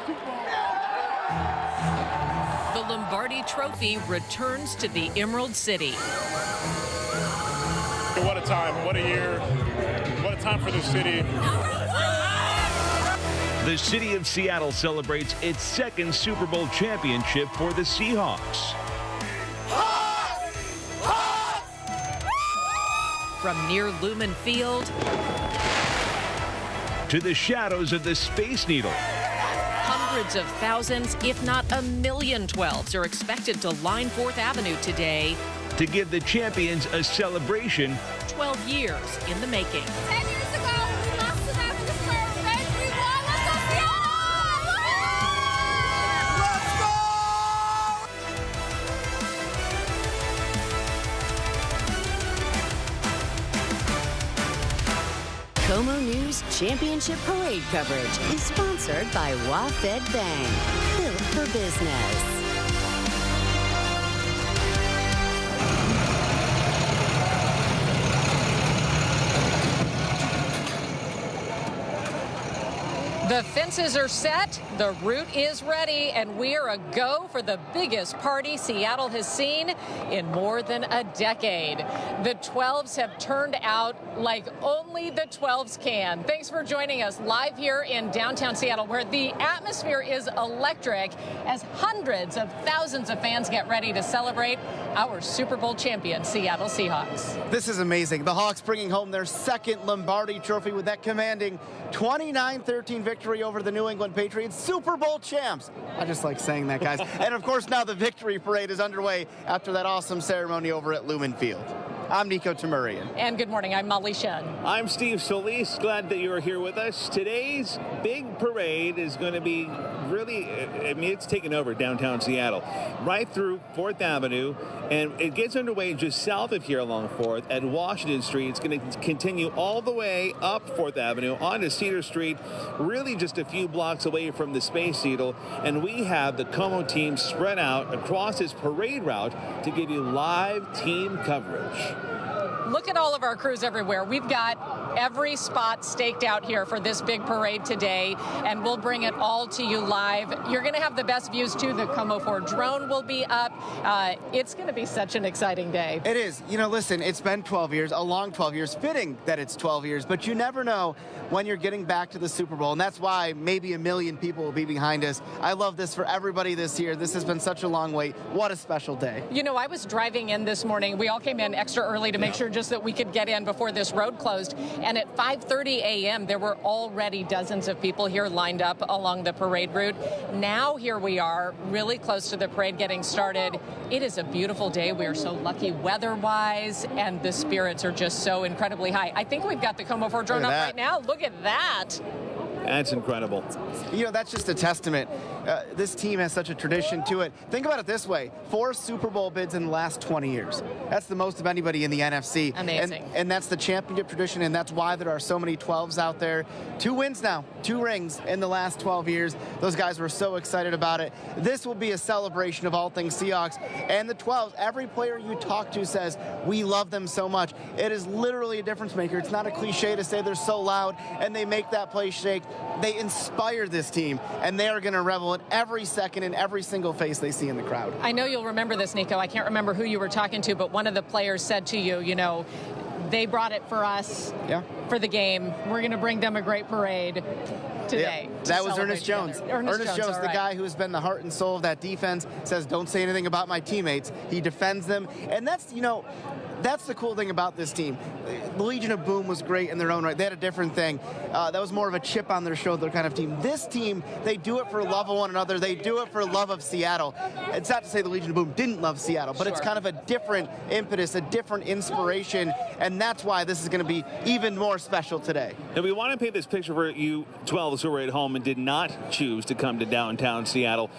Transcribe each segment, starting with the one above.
The Lombardi Trophy returns to the Emerald City. What a time, what a year, what a time for the city. The city of Seattle celebrates its second Super Bowl championship for the Seahawks. From near Lumen Field to the shadows of the Space Needle. Hundreds of thousands, if not a million 12s are expected to line 4th Avenue today to give the champions a celebration. 12 years in the making. 10 years ago, we lost to them in the first, then we won. Let's go, Seattle! Let's go! Como News Championship Parade coverage is sponsored by WaFd Bank, built for business. The fences are set, the route is ready, and we're a go for the biggest party Seattle has seen in more than a decade. The 12s have turned out like only the 12s can. Thanks for joining us live here in downtown Seattle, where the atmosphere is electric as hundreds of thousands of fans get ready to celebrate our Super Bowl champion, Seattle Seahawks. This is amazing. The Hawks bringing home their second Lombardi Trophy with that commanding 29-13 victory over the New England Patriots, Super Bowl champs. I just like saying that, guys. And of course, now the victory parade is underway after that awesome ceremony over at Lumen Field. I'm Nico Tamurian. And good morning, I'm Molly Shen. I'm Steve Solis. Glad that you're here with us. Today's big parade is going to be really, I mean, it's taken over downtown Seattle, right through 4th Avenue, and it gets underway just south of here along 4th at Washington Street. It's going to continue all the way up 4th Avenue onto Cedar Street, really just a few blocks away from the Space Needle, and we have the Como team spread out across this parade route to give you live team coverage. Look at all of our crews everywhere. We've got every spot staked out here for this big parade today, and we'll bring it all to you live. You're going to have the best views, too. The Como 4 drone will be up. It's going to be such an exciting day. It is. You know, listen, it's been 12 years, a long 12 years, fitting that it's 12 years, but you never know when you're getting back to the Super Bowl, and that's why maybe a million people will be behind us. I love this for everybody this year. This has been such a long wait. What a special day. You know, I was driving in this morning. We all came in extra early to make sure just that we could get in before this road closed. And at 5:30 a.m., there were already dozens of people here lined up along the parade route. Now here we are, really close to the parade getting started. It is a beautiful day. We are so lucky weather-wise, and the spirits are just so incredibly high. I think we've got the Como 4 drone up right now. Look at that. That's incredible. You know, that's just a testament. This team has such a tradition to it. Think about it this way. 4 Super Bowl bids in the last 20 years. That's the most of anybody in the NFC. Amazing. And that's the championship tradition, and that's why there are so many 12s out there. 2 wins now, 2 rings in the last 12 years. Those guys were so excited about it. This will be a celebration of all things Seahawks and the 12s. Every player you talk to says, we love them so much. It is literally a difference maker. It's not a cliche to say they're so loud and they make that place shake. They inspire this team, and they are going to revel in every second and every single face they see in the crowd. I know you'll remember this, Nico. I can't remember who you were talking to, but one of the players said to you, you know, they brought it for us for the game. We're going to bring them a great parade today. Yeah, that was Ernest Jones. Ernest Jones, the guy who has been the heart and soul of that defense, says, don't say anything about my teammates. He defends them. And that's, you know, that's the cool thing about this team. The Legion of Boom was great in their own right. They had a different thing. That was more of a chip on their shoulder kind of team. This team, they do it for love of one another. They do it for love of Seattle. It's not to say the Legion of Boom didn't love Seattle, but it's kind of a different impetus, a different inspiration, and that's why this is going to be even more special today. Now, we want to paint this picture for you 12s who were at home and did not choose to come to downtown Seattle.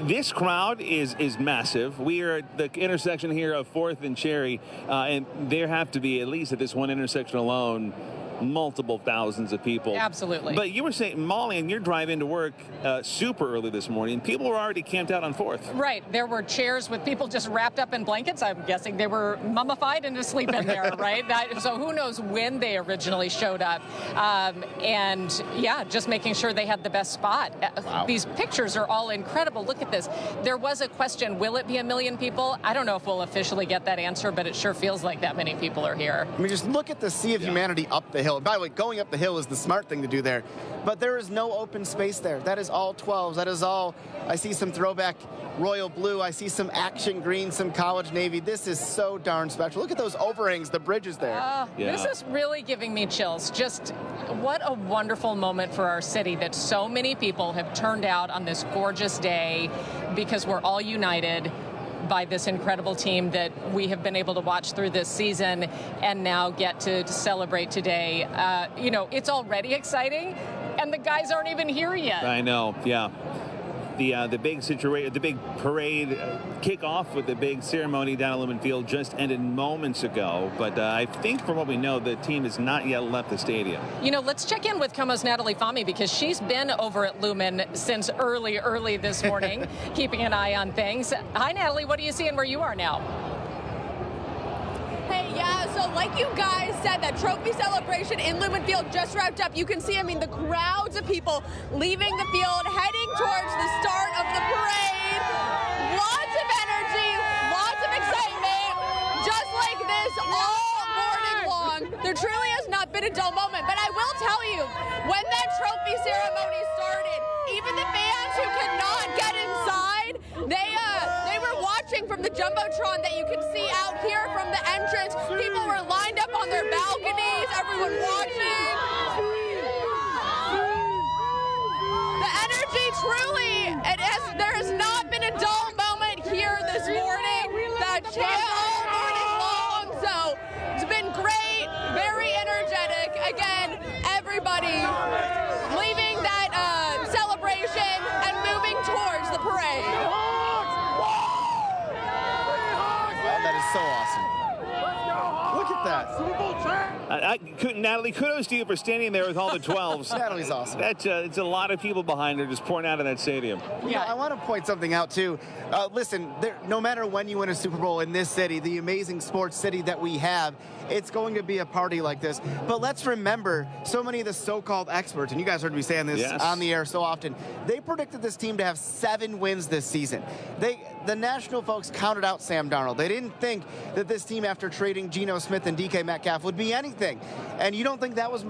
This crowd is massive. We are at the intersection here of 4th and Cherry, and there have to be, at least at this one intersection alone, multiple thousands of people. Absolutely. But you were saying, Molly, and you're driving to work super early this morning. People were already camped out on 4th. Right. There were chairs with people just wrapped up in blankets. I'm guessing they were mummified and asleep in there, right? So who knows when they originally showed up. And, yeah, just making sure they had the best spot. Wow. These pictures are all incredible. Look at this. There was a question, will it be 1 million people? I don't know if we'll officially get that answer, but it sure feels like that many people are here. I mean, just look at the sea of humanity up the hill. And by the way, going up the hill is the smart thing to do there. But there is no open space there. That is all 12s. That is all. I see some throwback royal blue. I see some action green, some college navy. This is so darn special. Look at those overhangs, the bridges there. This is really giving me chills. Just what a wonderful moment for our city that so many people have turned out on this gorgeous day because we're all united by this incredible team that we have been able to watch through this season and now get to celebrate today. You know, it's already exciting, and the guys aren't even here yet. I know, yeah. The big situation, the big parade kickoff with the big ceremony down at Lumen Field just ended moments ago. But I think from what we know, the team has not yet left the stadium. You know, let's check in with KOMO's Natalie Fahmy because she's been over at Lumen since early this morning, keeping an eye on things. Hi, Natalie. What are you seeing where you are now? Hey, yeah, so like you guys said, that trophy celebration in Lumen Field just wrapped up. You can see, I mean, the crowds of people leaving the field, heading towards the start of the parade. Lots of energy, lots of excitement, just like this all morning long. There truly has not been a dull moment, but I will tell you, when that trophy ceremony started, even the fans who could not get inside, they were watching from the Jumbotron that you can see out here from the entrance. People were lined up on their balconies, everyone watching. The energy truly, there has not been a dull moment here this morning. That chant all morning long, so it's been great, very energetic. Again, everybody leaving that celebration and moving towards the parade. That is so awesome. Look at that. Natalie, kudos to you for standing there with all the 12s. Natalie's awesome. It's a lot of people behind her just pouring out of that stadium. Yeah, I want to point something out, too. Listen, no matter when you win a Super Bowl in this city, the amazing sports city that we have, it's going to be a party like this. But let's remember, so many of the so-called experts, and you guys heard me saying this on the air so often, they predicted this team to have 7 wins this season. The national folks counted out Sam Darnold. They didn't think that this team, after trading Geno Smith and DK Metcalf, would be anything. And you don't think that was,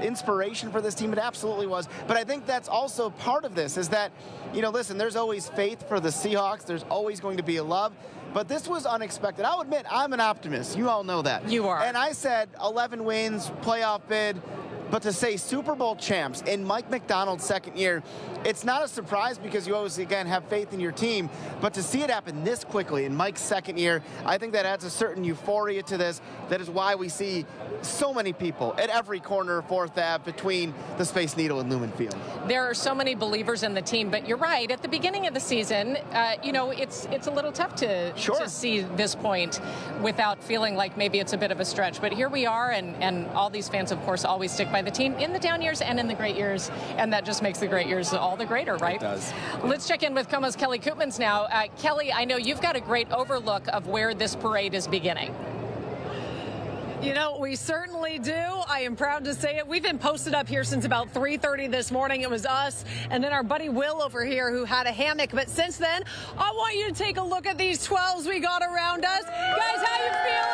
inspiration for this team? It absolutely was. But I think that's also part of this, is that, listen, there's always faith for the Seahawks. There's always going to be a love. But this was unexpected. I'll admit, I'm an optimist. You all know that. You are. And I said 11 wins, playoff bid. But to say Super Bowl champs in Mike Macdonald's second year, it's not a surprise because you always, again, have faith in your team. But to see it happen this quickly in Mike's second year, I think that adds a certain euphoria to this. That is why we see so many people at every corner of 4th Ave between the Space Needle and Lumen Field. There are so many believers in the team, but you're right. At the beginning of the season, it's a little tough to see this point without feeling like maybe it's a bit of a stretch. But here we are, and all these fans, of course, always stick by the team in the down years and in the great years, and that just makes the great years all the greater, right? It does. Let's check in with KOMO's Kelly Koopmans now. Kelly, I know you've got a great overlook of where this parade is beginning. You know, we certainly do. I am proud to say it. We've been posted up here since about 3:30 this morning. It was us and then our buddy Will over here who had a hammock. But since then, I want you to take a look at these 12s we got around us. Guys, how you feeling?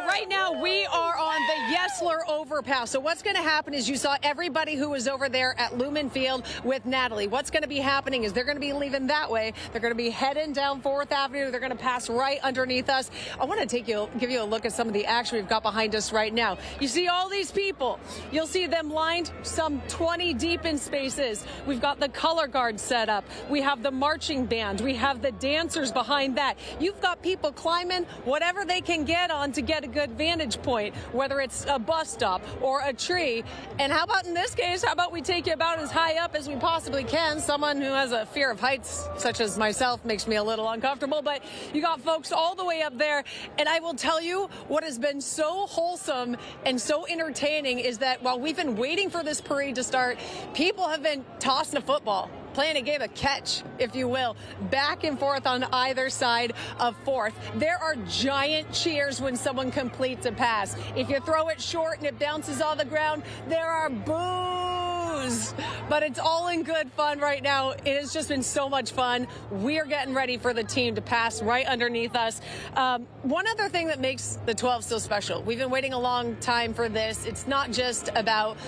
Right now, we are on the Yesler overpass. So what's going to happen is you saw everybody who was over there at Lumen Field with Natalie. What's going to be happening is they're going to be leaving that way. They're going to be heading down 4th Avenue. They're going to pass right underneath us. I want to give you a look at some of the action we've got behind us right now. You see all these people. You'll see them lined some 20 deep in spaces. We've got the color guard set up. We have the marching band. We have the dancers behind that. You've got people climbing whatever they can get on to get a good vantage point, whether it's a bus stop or a tree. And how about in this case, how about we take you about as high up as we possibly can? Someone who has a fear of heights, such as myself, makes me a little uncomfortable, but you got folks all the way up there. And I will tell you what has been so wholesome and so entertaining is that while we've been waiting for this parade to start, people have been tossing a football, playing a game of catch, if you will, back and forth on either side of 4th. There are giant cheers when someone completes a pass. If you throw it short and it bounces on the ground, there are boos. But it's all in good fun right now. It has just been so much fun. We are getting ready for the team to pass right underneath us. One other thing that makes the 12 so special, we've been waiting a long time for this. It's not just about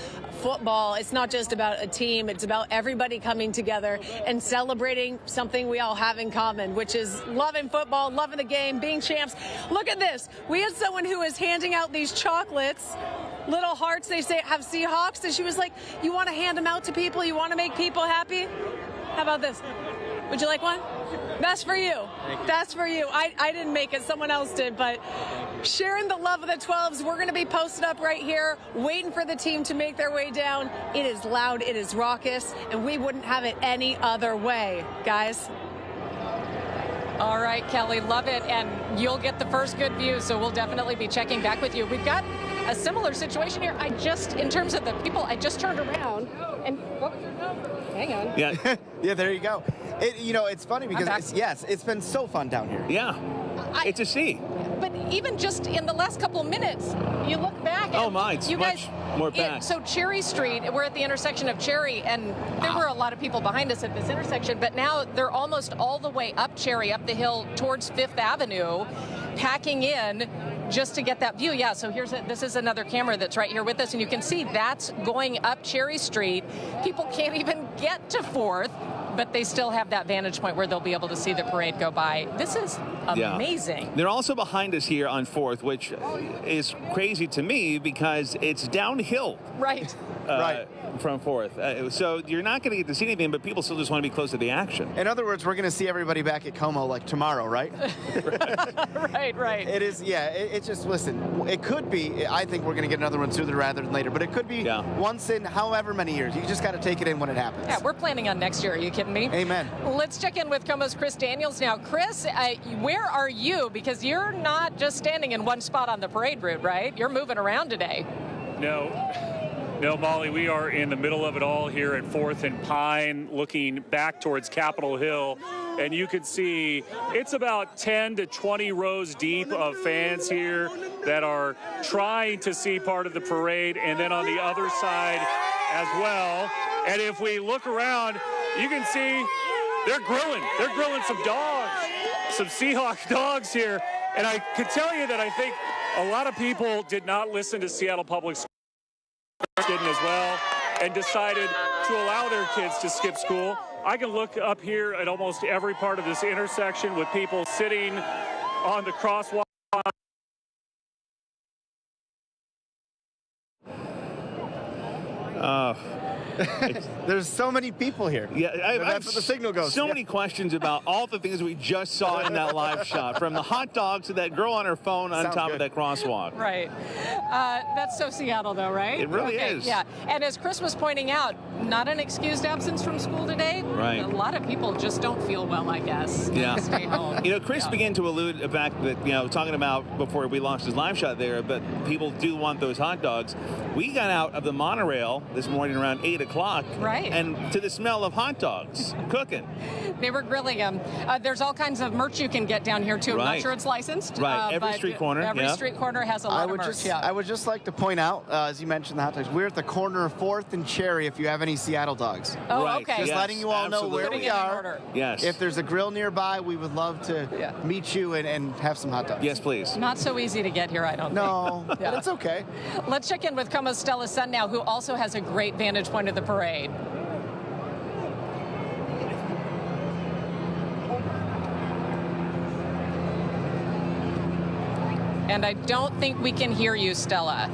football. It's not just about a team. It's about everybody coming together and celebrating something we all have in common, which is loving football, loving the game, being champs. Look at this. We had someone who was handing out these chocolates, little hearts. They say have Seahawks, and she was like, you want to hand them out to people? You want to make people happy? How about this? Would you like one? That's for you. That's for you. I didn't make it. Someone else did. But sharing the love of the 12s, we're going to be posted up right here, waiting for the team to make their way down. It is loud. It is raucous. And we wouldn't have it any other way, guys. All right, Kelly, love it. And you'll get the first good view, so we'll definitely be checking back with you. We've got a similar situation here. In terms of the people, I just turned around and, hang on. Yeah. Yeah, there you go. It's funny because, it's been so fun down here. Yeah. It's a sea. But even just in the last couple of minutes, you look back. Oh, my. It's much more back. So Cherry Street, we're at the intersection of Cherry, and there were a lot of people behind us at this intersection, but now they're almost all the way up Cherry, up the hill towards 5th Avenue, packing in just to get that view. Yeah, so this is another camera that's right here with us, and you can see that's going up Cherry Street. People can't even get to 4th, but they still have that vantage point where they'll be able to see the parade go by. This is amazing. Yeah. They're also behind us here on 4th, which is crazy to me because it's downhill. Right. Right. From 4th. So you're not going to get to see anything, but people still just want to be close to the action. In other words, we're going to see everybody back at Como like tomorrow, right? Right. It is, it's just, listen, it could be, I think we're going to get another one sooner rather than later, but it could be once in however many years. You just got to take it in when it happens. Yeah, we're planning on next year. Are you kidding me? Amen. Let's check in with Como's Chris Daniels now. Chris, where are you? Because you're not just standing in one spot on the parade route, right? You're moving around today. No, Molly, we are in the middle of it all here at 4th and Pine, looking back towards Capitol Hill. And you can see it's about 10 to 20 rows deep of fans here that are trying to see part of the parade, and then on the other side as well. And if we look around, you can see they're grilling. They're grilling some dogs, some Seahawks dogs here. And I could tell you that I think a lot of people did not listen to Seattle Public Schools, didn't as well, and decided to allow their kids to skip school. I can look up here at almost every part of this intersection with people sitting on the crosswalk. There's so many people here. Yeah, that's what the signal goes. So many questions about all the things we just saw in that live shot, from the hot dogs to that girl on her phone on top of that crosswalk. Right. That's so Seattle, though, right? It really is. Yeah. And as Chris was pointing out, not an excused absence from school today. Right. A lot of people just don't feel well, I guess. Yeah. Stay home. Chris began to allude to the fact that, talking about before we launched his live shot there, but people do want those hot dogs. We got out of the monorail this morning around 8 o'clock. Right. And to the smell of hot dogs cooking. They were grilling them. There's all kinds of merch you can get down here, too. I'm not sure it's licensed. Right. Every street corner. Every street corner has a lot of merch. I would just like to point out, as you mentioned the hot dogs, we're at the corner of 4th and Cherry if you have any Seattle dogs. Oh, okay. Just letting you all know where we are. Yes. If there's a grill nearby, we would love to meet you and have some hot dogs. Yes, please. Not so easy to get here, I don't think. No, but it's okay. Let's check in with Como's Stella Sun now, who also has a great vantage point of the parade. And I don't think we can hear you, Stella.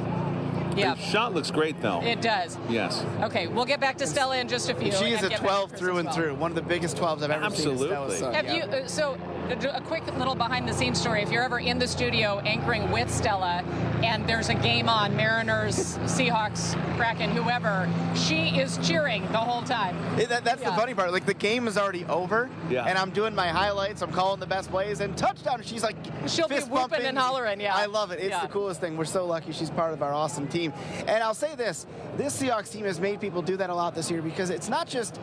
Yeah. The shot looks great, though. It does. Yes. Okay, we'll get back to Stella in just a few. She is a 12 through and through. One of the biggest 12s I've ever seen. Absolutely. Have you? So a quick little behind-the-scenes story. If you're ever in the studio anchoring with Stella and there's a game on, Mariners, Seahawks, Kraken, whoever, she is cheering the whole time. That's the funny part. Like, the game is already over, yeah, and I'm doing my highlights. I'm calling the best plays, and touchdown. She's like, she'll be whooping bumping and hollering. Yeah, I love it. It's the coolest thing. We're so lucky she's part of our awesome team. And I'll say this Seahawks team has made people do that a lot this year, because it's not just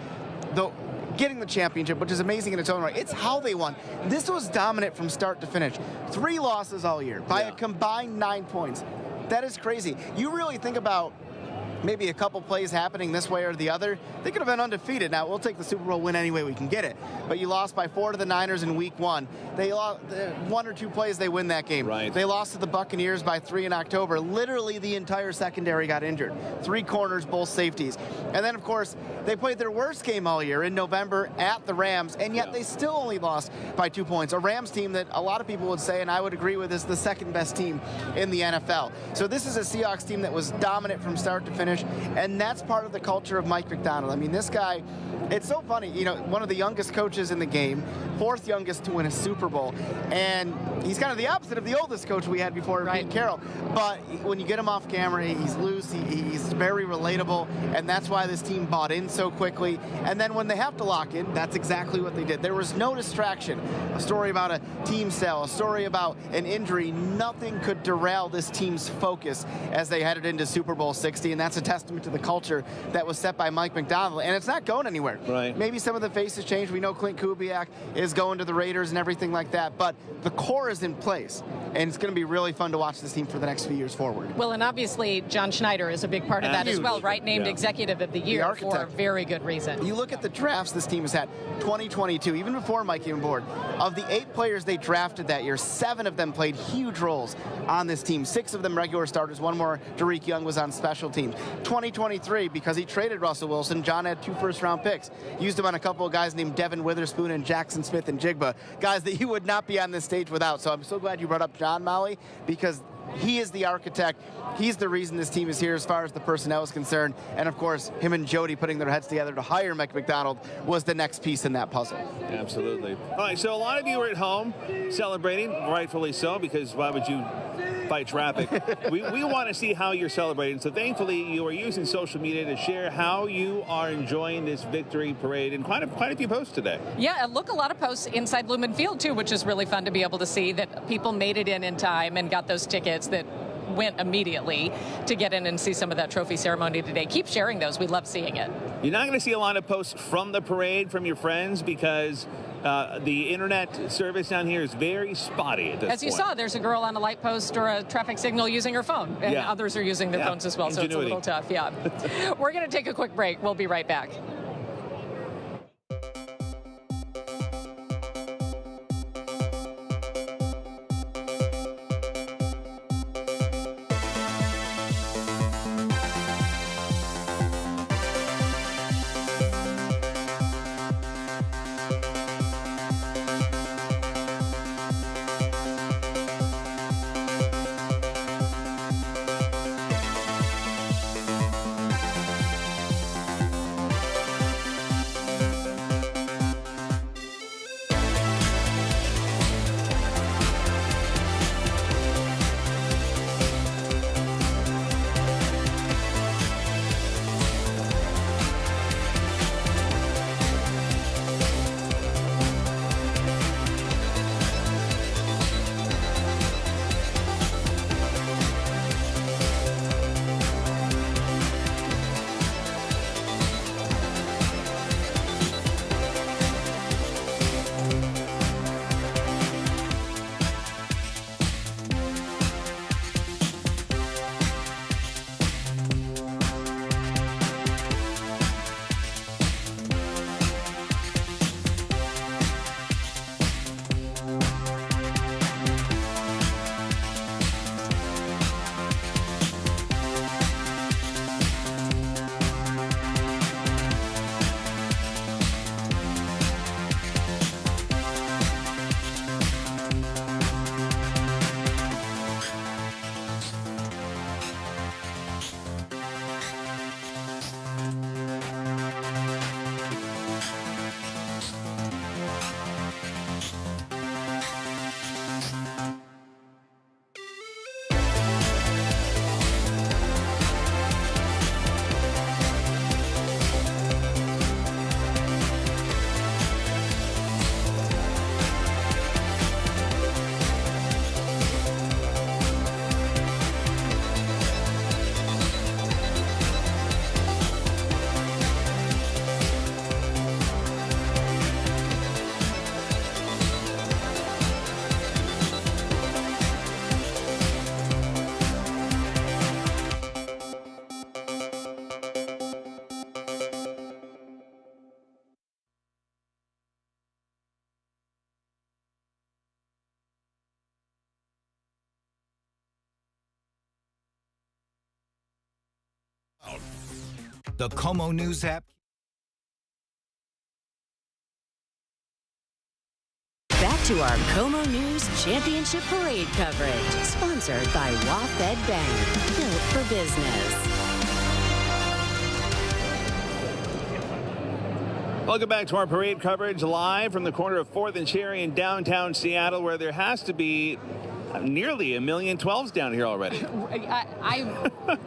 getting the championship, which is amazing in its own right. It's how they won. This was dominant from start to finish. 3 losses all year by a combined 9 points. That is crazy. You really think about maybe a couple plays happening this way or the other, they could have been undefeated. Now, we'll take the Super Bowl win any way we can get it. But you lost by 4 to the Niners in week 1. They lost 1 or 2 plays, they win that game. Right. They lost to the Buccaneers by 3 in October. Literally, the entire secondary got injured. 3 corners, both safeties. And then, of course, they played their worst game all year in November at the Rams, and yet they still only lost by 2 points. A Rams team that a lot of people would say, and I would agree with, is the second best team in the NFL. So this is a Seahawks team that was dominant from start to finish, and that's part of the culture of Mike Macdonald. I mean, this guy, it's so funny, you know, one of the youngest coaches in the game, 4th youngest to win a Super Bowl, and he's kind of the opposite of the oldest coach we had before, Pete Carroll. But when you get him off camera, he's loose, he's very relatable, and that's why this team bought in so quickly. And then when they have to lock in, that's exactly what they did. There was no distraction. A story about a team sale, a story about an injury, nothing could derail this team's focus as they headed into Super Bowl 60, and that's a testament to the culture that was set by Mike Macdonald, and it's not going anywhere. Right. Maybe some of the faces change. We know Clint Kubiak is going to the Raiders and everything like that, but the core is in place, and it's going to be really fun to watch this team for the next few years forward. Well, and obviously John Schneider is a big part of that as well, right? Named Executive of the Year for a very good reason. You look at the drafts this team has had, 2022, even before Mike came aboard. Of the 8 players they drafted that year, 7 of them played huge roles on this team. 6 of them regular starters. 1 more, Tariq Young, was on special teams. 2023, because he traded Russell Wilson, John had 2 first-round picks. Used him on a couple of guys named Devin Witherspoon and Jackson Smith and Jigba, guys that you would not be on this stage without. So I'm so glad you brought up John, Molly, because he is the architect. He's the reason this team is here as far as the personnel is concerned. And, of course, him and Jody putting their heads together to hire Mike Macdonald was the next piece in that puzzle. Absolutely. All right, so a lot of you are at home celebrating, rightfully so, because why would you fight traffic? we want to see how you're celebrating. So thankfully, you are using social media to share how you are enjoying this victory parade, and quite a few posts today. Yeah, look, a lot of posts inside Lumen Field, too, which is really fun to be able to see that people made it in time and got those tickets that went immediately to get in and see some of that trophy ceremony today. Keep sharing those. We love seeing it. You're not going to see a lot of posts from the parade from your friends because the internet service down here is very spotty at this point. As you saw, there's a girl on a light post or a traffic signal using her phone, and others are using their phones as well, so it's a little tough. Yeah. We're going to take a quick break. We'll be right back. The Como News app. Back to our Como News Championship Parade coverage, sponsored by WaFd Bank, built for business. Welcome back to our parade coverage live from the corner of 4th and Cherry in downtown Seattle, where there has to be nearly 1 million 12s down here already.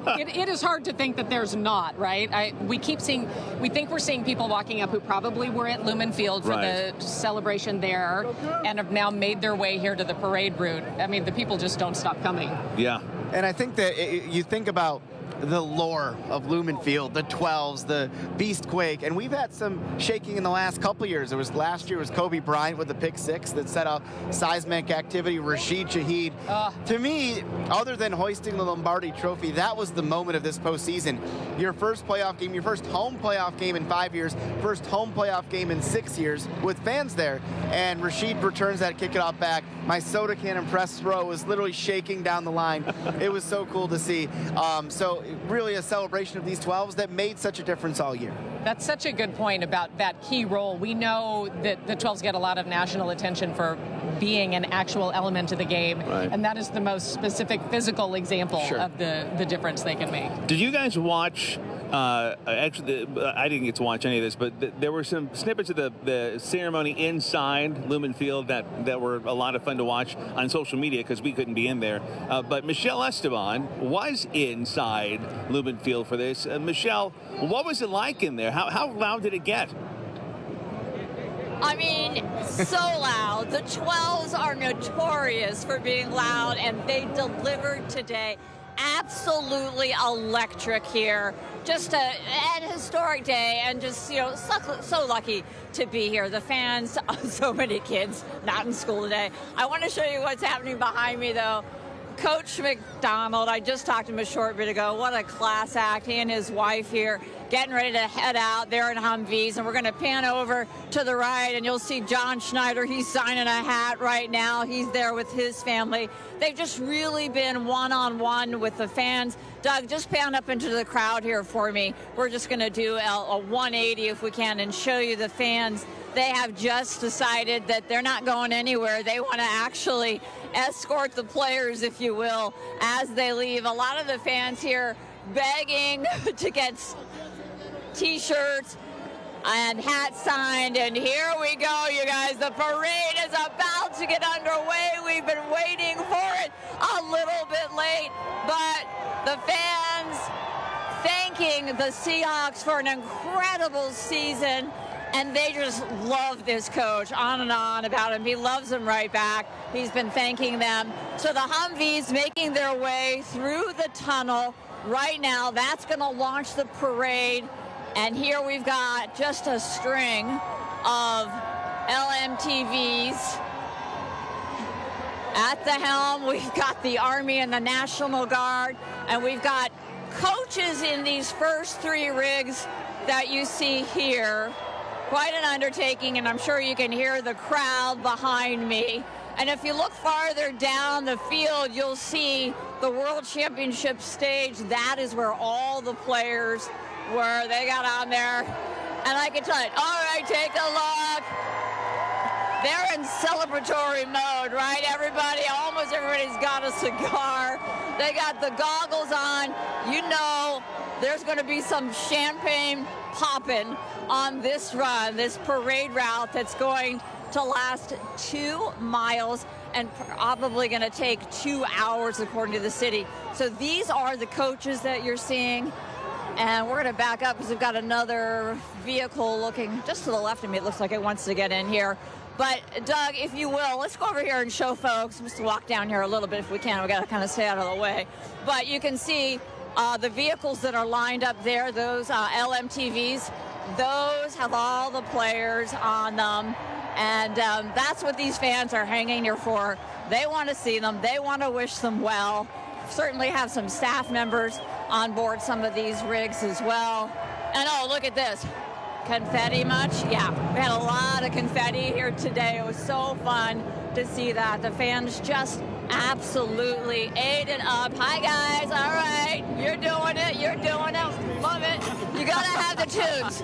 It is hard to think that there's not, right? We think we're seeing people walking up who probably were at Lumen Field for the celebration there and have now made their way here to the parade route. I mean, the people just don't stop coming. Yeah. And I think that you think about the lore of Lumen Field, the 12s, the Beastquake, and we've had some shaking in the last couple of years. Last year was Kobe Bryant with the pick 6 that set off seismic activity. Rashid Shaheed. To me, other than hoisting the Lombardi Trophy, that was the moment of this postseason. Your first playoff game, your first home playoff game in 5 years, first home playoff game in 6 years with fans there. And Rashid returns that kick it off back. My soda can and press throw was literally shaking down the line. It was so cool to see. So really a celebration of these 12s that made such a difference all year. That's such a good point about that key role. We know that the 12s get a lot of national attention for being an actual element of the game, and that is the most specific physical example of the difference they can make. Did you guys watch, actually, I didn't get to watch any of this, but there were some snippets of the ceremony inside Lumen Field that were a lot of fun to watch on social media because we couldn't be in there. But Michelle Esteban was inside Lumen Field for this. Michelle, what was it like in there? How loud did it get? I mean, so loud. The 12s are notorious for being loud, and they delivered today. Absolutely electric here. Just an historic day, and just, so lucky to be here. The fans, so many kids not in school today. I want to show you what's happening behind me, though. Coach McDonald, I just talked to him a short bit ago. What a class act. He and his wife here getting ready to head out there in Humvees. And we're going to pan over to the right, and you'll see John Schneider. He's signing a hat right now. He's there with his family. They've just really been one-on-one with the fans. Doug, just pan up into the crowd here for me. We're just going to do a 180 if we can and show you the fans. They have just decided that they're not going anywhere. They want to actually escort the players, if you will, as they leave. A lot of the fans here begging to get T-shirts and hats signed. And here we go, you guys. The parade is about to get underway. We've been waiting for it a little bit late, but the fans thanking the Seahawks for an incredible season. And they just love this coach, on and on about him. He loves them right back. He's been thanking them. So the Humvees making their way through the tunnel right now. That's going to launch the parade. And here we've got just a string of LMTVs. At the helm, we've got the Army and the National Guard. And we've got coaches in these first 3 rigs that you see here. Quite an undertaking, and I'm sure you can hear the crowd behind me. And if you look farther down the field, you'll see the World Championship stage. That is where all the players were. They got on there, and I can tell you, all right, take a look. They're in celebratory mode, right? Almost everybody's got a cigar. They got the goggles on. You know there's going to be some champagne popping on this run, this parade route that's going to last 2 miles and probably going to take 2 hours according to the city. So these are the coaches that you're seeing. And we're going to back up because we've got another vehicle looking just to the left of me. It looks like it wants to get in here. But, Doug, if you will, let's go over here and show folks. Just walk down here a little bit if we can. We've got to kind of stay out of the way. But you can see the vehicles that are lined up there, those LMTVs, those have all the players on them. And that's what these fans are hanging here for. They want to see them. They want to wish them well. Certainly have some staff members on board some of these rigs as well. And, oh, look at this. Confetti much? Yeah, we had a lot of confetti here today. It was so fun to see that. The fans just absolutely ate it up. Hi, guys. All right. You're doing it. You're doing it. Love it. You got to the tunes.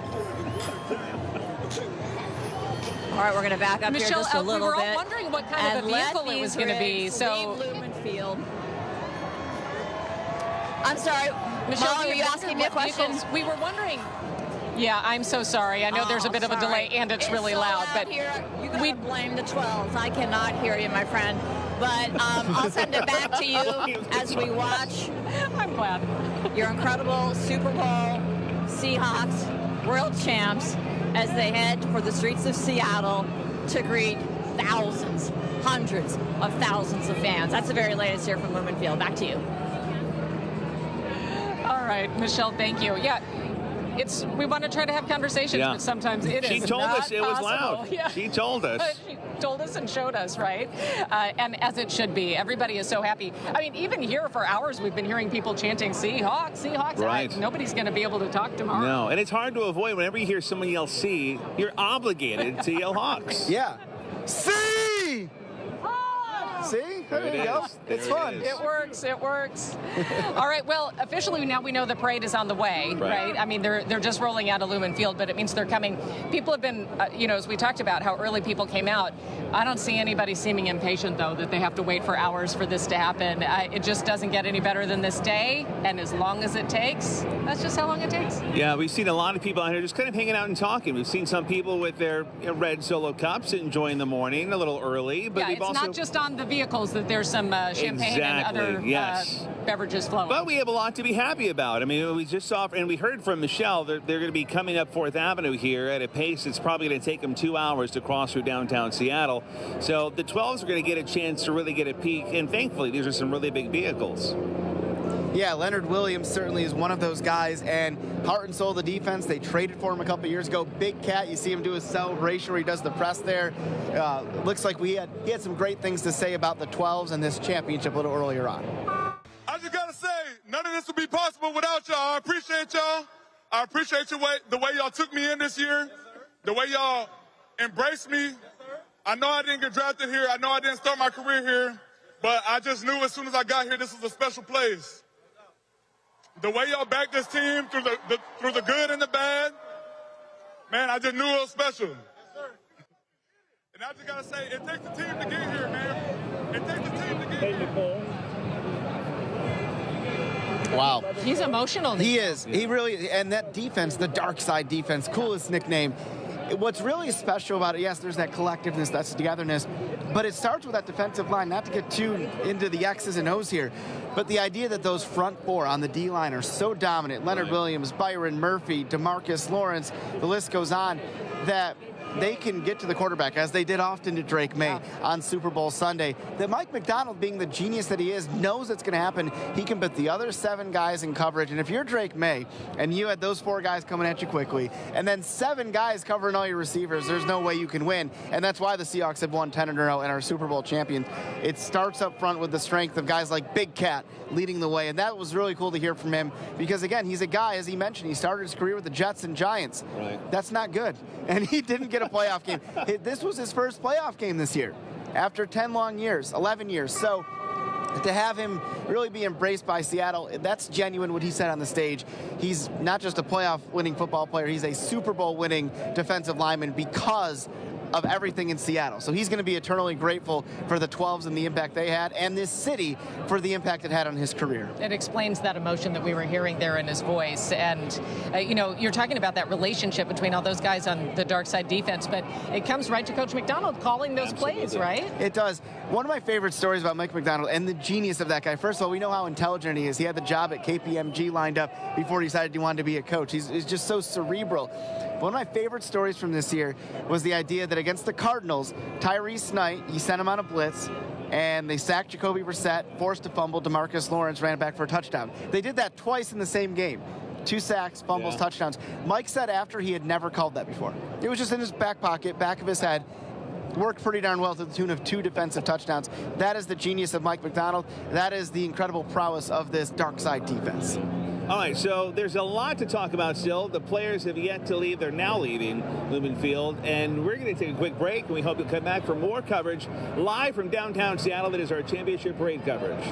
All right, we're going to back up Michelle, here just a little we were bit. all wondering what kind of a vehicle it was going to be. So, leave Lumen Field. I'm sorry, Michelle, Molly, were you asking me a question? We were wondering. Yeah, I'm so sorry. I know there's a bit of a delay, and it's really so loud. But here, you gotta blame the 12s. I cannot hear you, my friend. But I'll send it back to you as we watch. I'm glad. Your incredible Super Bowl Seahawks world champs as they head for the streets of Seattle to greet thousands, hundreds of thousands of fans. That's the very latest here from Lumen Field. Back to you. All right, Michelle, thank you. Yeah. We want to try to have conversations, but sometimes it is She told not us it was possible. loud. Yeah. She told us. She told us and showed us, right? And as it should be. Everybody is so happy. I mean, even here for hours, we've been hearing people chanting, Seahawks, Seahawks. Right. Nobody's going to be able to talk tomorrow. No, and it's hard to avoid. Whenever you hear someone yell "See," you're obligated to yell Hawks. Yeah. See! See? There you go. It's fun. It works. It works. All right. Well, officially now we know the parade is on the way, right? I mean, they're just rolling out of Lumen Field, but it means they're coming. People have been, as we talked about how early people came out. I don't see anybody seeming impatient, though, that they have to wait for hours for this to happen. It just doesn't get any better than this day, and as long as it takes, that's just how long it takes. Yeah, we've seen a lot of people out here just kind of hanging out and talking. We've seen some people with their red Solo cups enjoying the morning a little early, but we've it's also not just on the vehicles that there's some champagne and other beverages flowing. But we have a lot to be happy about. I mean, we just saw, and we heard from Michelle, they're going to be coming up 4th Avenue here at a pace it's probably going to take them 2 hours to cross through downtown Seattle. So the 12s are going to get a chance to really get a peek, and thankfully these are some really big vehicles. Yeah, Leonard Williams certainly is one of those guys, and heart and soul of the defense. They traded for him a couple years ago. Big Cat, you see him do his celebration where he does the press there. Looks like he had some great things to say about the 12s and this championship a little earlier on. I just got to say, none of this would be possible without y'all. I appreciate y'all. I appreciate the way y'all took me in this year, the way y'all embraced me. I know I didn't get drafted here. I know I didn't start my career here, but I just knew as soon as I got here, this was a special place. The way y'all backed this team through the good and the bad, man, I just knew it was special. And I just got to say, it takes the team to get here, man. It takes the team to get here. Wow. He's emotional. He is. He really, and that defense, the dark side defense, coolest nickname. What's really special about it, yes, there's that collectiveness, that's togetherness, but it starts with that defensive line, not to get too into the X's and O's here, but the idea that those front four on the D-line are so dominant, Leonard Williams, Byron Murphy, DeMarcus Lawrence, the list goes on, that they can get to the quarterback, as they did often to Drake May on Super Bowl Sunday. That Mike McDonald, being the genius that he is, knows it's going to happen. He can put the other 7 guys in coverage. And if you're Drake May and you had those 4 guys coming at you quickly, and then 7 guys covering all your receivers, there's no way you can win. And that's why the Seahawks have won 10 in a row and are Super Bowl champions. It starts up front with the strength of guys like Big Cat leading the way. And that was really cool to hear from him because, again, he's a guy, as he mentioned, he started his career with the Jets and Giants. That's not good. And he didn't get a playoff game. This was his first playoff game this year after 10 long years, 11 years. So to have him really be embraced by Seattle, that's genuine what he said on the stage. He's not just a playoff winning football player, he's a Super Bowl winning defensive lineman because of everything in Seattle. So he's going to be eternally grateful for the 12s and the impact they had, and this city for the impact it had on his career. It explains that emotion that we were hearing there in his voice. And, you're talking about that relationship between all those guys on the dark side defense, but it comes right to Coach McDonald calling those plays, right? It does. One of my favorite stories about Mike McDonald and the genius of that guy, first of all, we know how intelligent he is. He had the job at KPMG lined up before he decided he wanted to be a coach. He's just so cerebral. One of my favorite stories from this year was the idea that against the Cardinals, Tyrese Knight, he sent him on a blitz, and they sacked Jacoby Brissett, forced a fumble. DeMarcus Lawrence ran back for a touchdown. They did that twice in the same game. 2 sacks, fumbles, touchdowns. Mike said after he had never called that before. It was just in his back pocket, back of his head. Worked pretty darn well to the tune of 2 defensive touchdowns. That is the genius of Mike McDonald. That is the incredible prowess of this dark side defense. All right, so there's a lot to talk about still. The players have yet to leave. They're now leaving Lumen Field, and we're going to take a quick break, and we hope you'll come back for more coverage live from downtown Seattle. That is our championship parade coverage.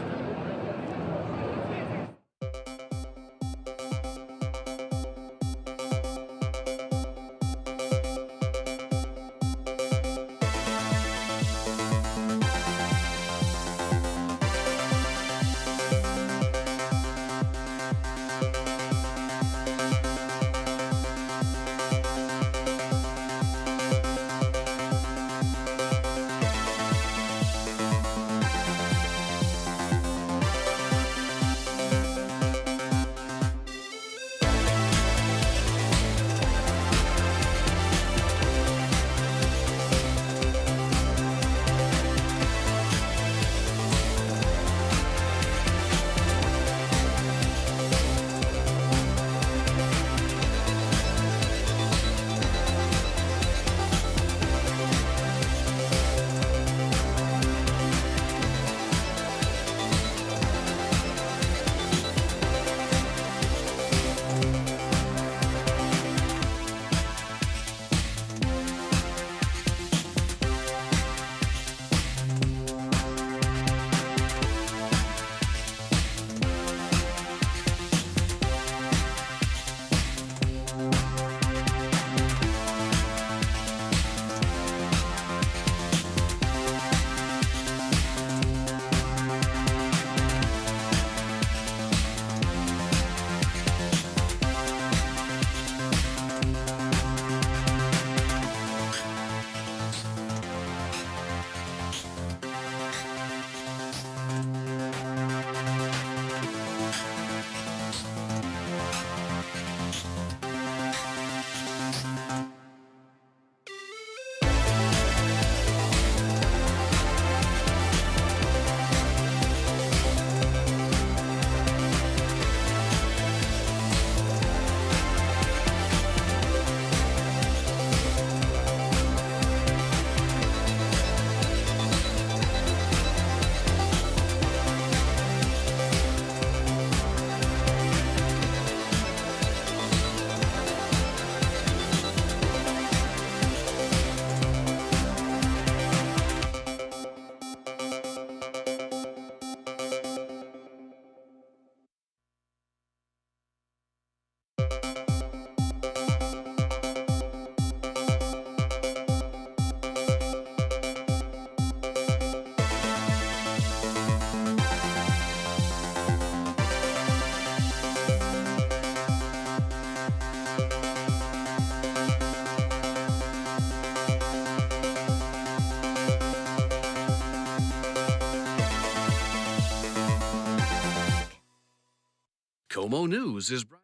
Como News is brought.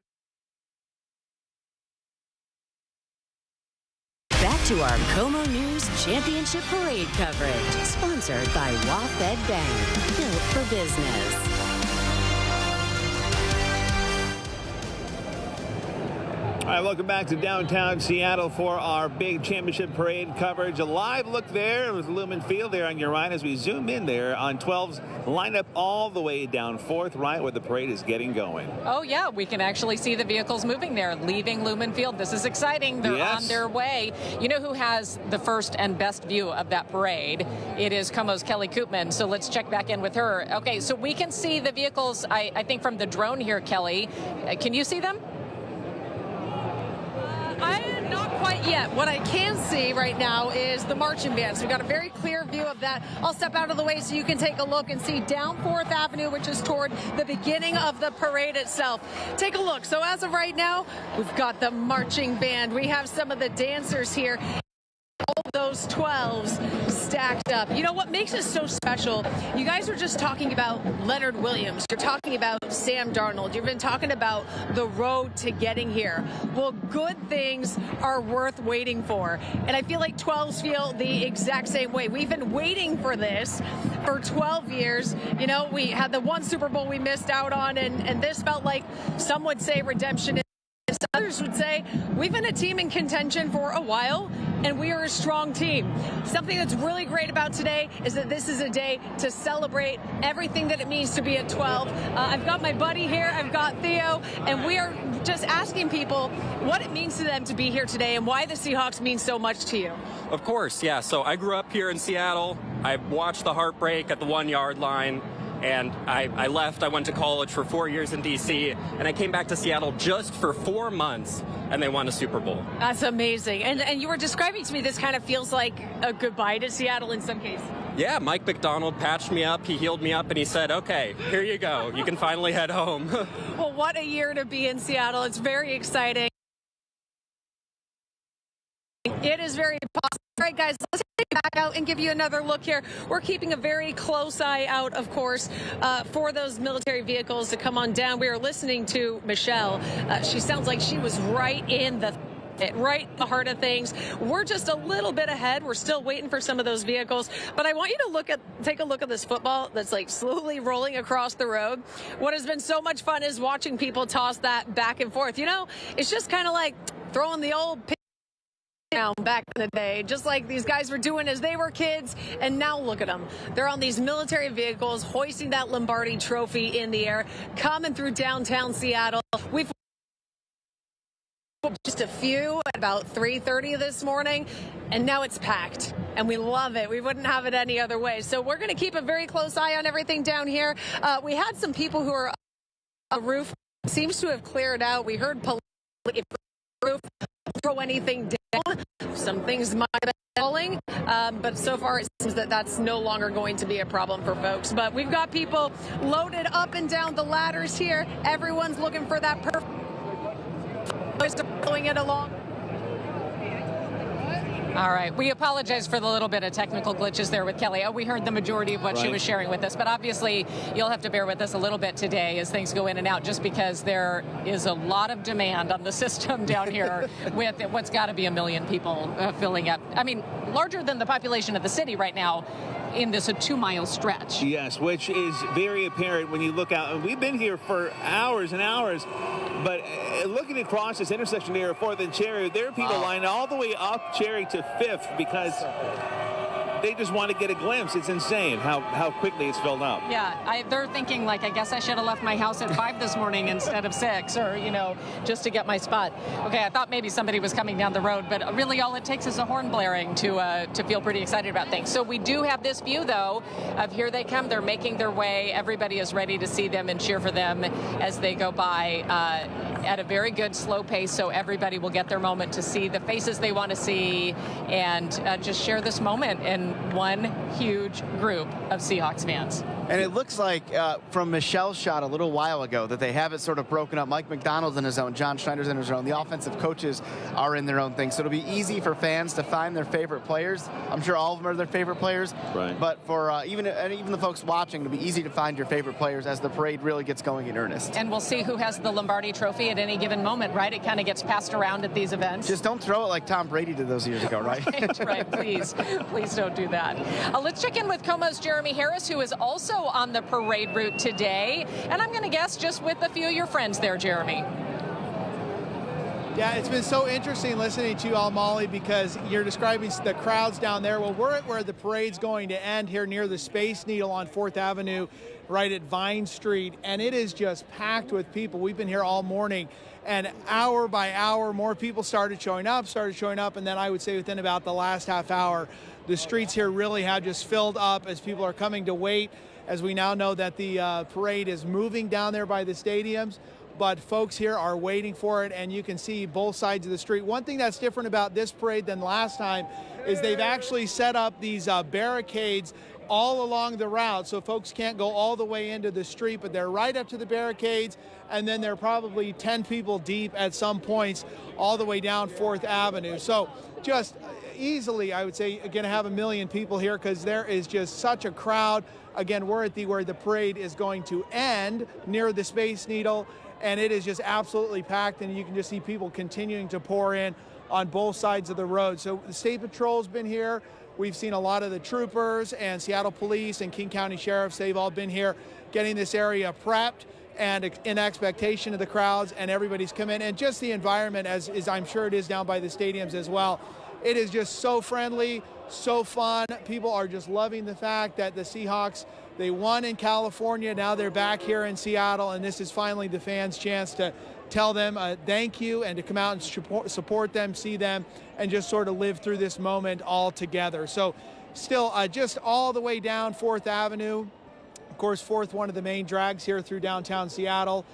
Back to our Como News Championship Parade coverage, sponsored by WaFd Bank, built for business. All right, welcome back to downtown Seattle for our big championship parade coverage. A live look there with Lumen Field there on your right as we zoom in there on 12's lineup all the way down 4th, right where the parade is getting going. Oh, yeah, we can actually see the vehicles moving there, leaving Lumen Field. This is exciting. They're on their way. You know who has the first and best view of that parade? It is Como's Kelly Koopman. So let's check back in with her. Okay, so we can see the vehicles, I think, from the drone here, Kelly. Can you see them? Not quite yet. What I can see right now is the marching band. So we've got a very clear view of that. I'll step out of the way so you can take a look and see down 4th Avenue, which is toward the beginning of the parade itself. Take a look. So as of right now, we've got the marching band. We have some of the dancers here. All those 12s stacked up. You know what makes it so special? You guys were just talking about Leonard Williams. You're talking about Sam Darnold. You've been talking about the road to getting here. Well, good things are worth waiting for. And I feel like 12s feel the exact same way. We've been waiting for this for 12 years. You know, we had the one Super Bowl we missed out on, and this felt like, some would say, redemption. Others would say we've been a team in contention for a while, and we are a strong team. Something that's really great about today is that this is a day to celebrate everything that it means to be at 12. I've got my buddy here, I've got Theo, and we are just asking people what it means to them to be here today and why the Seahawks mean so much to you. Of course, yeah. So I grew up here in Seattle. I watched the heartbreak at the 1-yard line. And I left. I went to college for 4 years in D.C., and I came back to Seattle just for 4 months, and they won a Super Bowl. That's amazing. And you were describing to me this kind of feels like a goodbye to Seattle in some cases. Yeah, Mike McDonald patched me up. He healed me up, and he said, okay, here you go. You can finally head home. Well, what a year to be in Seattle. It's very exciting. It is very positive. All right, guys, let's take it back out and give you another look here. We're keeping a very close eye out, of course, for those military vehicles to come on down. We are listening to Michelle. She sounds like she was right in the heart of things. We're just a little bit ahead. We're still waiting for some of those vehicles. But I want you to take a look at this football that's like slowly rolling across the road. What has been so much fun is watching people toss that back and forth. You know, it's just kind of like throwing the old down back in the day, just like these guys were doing as they were kids. And now look at them. They're on these military vehicles, hoisting that Lombardi trophy in the air, coming through downtown Seattle. We've just a few at about 3:30 this morning, and now it's packed, and we love it. We wouldn't have it any other way. So we're going to keep a very close eye on everything down here. We had some people who are on the roof. Seems to have cleared out. We heard police roof throw anything down. Some things might have been falling, but so far it seems that that's no longer going to be a problem for folks. But we've got people loaded up and down the ladders here. Everyone's looking for that perfect pulling it along. All right. We apologize for the little bit of technical glitches there with Kelly. We heard the majority of what she was sharing with us, but obviously you'll have to bear with us a little bit today as things go in and out, just because there is a lot of demand on the system down here with what's got to be 1 million people filling up. I mean, larger than the population of the city right now in this 2-mile stretch. Yes, which is very apparent when you look out. And we've been here for hours and hours, but looking across this intersection here, 4th and Cherry, there are people lined all the way up Cherry to 5th because they just want to get a glimpse. It's insane how quickly it's filled up. Yeah, they're thinking, like, I guess I should have left my house at 5 this morning instead of 6, or, you know, just to get my spot. Okay, I thought maybe somebody was coming down the road, but really all it takes is a horn blaring to feel pretty excited about things. So we do have this view, though, of here they come. They're making their way. Everybody is ready to see them and cheer for them as they go by at a very good slow pace, so everybody will get their moment to see the faces they want to see and just share this moment in one huge group of Seahawks fans. And it looks like from Michelle's shot a little while ago that they have it sort of broken up. Mike McDonald's in his own, John Schneider's in his own. The offensive coaches are in their own thing. So it'll be easy for fans to find their favorite players. I'm sure all of them are their favorite players. Right. But for even the folks watching, it'll be easy to find your favorite players as the parade really gets going in earnest. And we'll see who has the Lombardi Trophy at any given moment, right? It kind of gets passed around at these events. Just don't throw it like Tom Brady did those years ago, right? right. Please don't do that. Let's check in with Como's Jeremy Harris, who is also on the parade route today. And I'm going to guess just with a few of your friends there, Jeremy. Yeah, it's been so interesting listening to you all, Molly, because you're describing the crowds down there. Well, we're at where the parade's going to end here near the Space Needle on 4th Avenue, right at Vine Street, and it is just packed with people. We've been here all morning, and hour by hour, more people started showing up, and then I would say within about the last half hour, the streets here really have just filled up as people are coming to wait, as we now know that the parade is moving down there by the stadiums. But folks here are waiting for it, and you can see both sides of the street. One thing that's different about this parade than last time is they've actually set up these barricades all along the route, so folks can't go all the way into the street, but they're right up to the barricades, and then they're probably 10 people deep at some points all the way down 4th Avenue. So just easily, I would say, going to have 1 million people here because there is just such a crowd. Again, we're at where the parade is going to end near the Space Needle, and it is just absolutely packed, and you can just see people continuing to pour in on both sides of the road. So the State Patrol's been here. We've seen a lot of the troopers and Seattle Police and King County Sheriffs. They've all been here getting this area prepped and in expectation of the crowds, and everybody's come in. And just the environment, as I'm sure it is down by the stadiums as well, it is just so friendly, so fun. People are just loving the fact that the Seahawks, they won in California, now they're back here in Seattle, and this is finally the fans' chance to tell them thank you and to come out and support them, see them, and just sort of live through this moment all together. So still just all the way down 4th Avenue. Of course, 4th, one of the main drags here through downtown Seattle.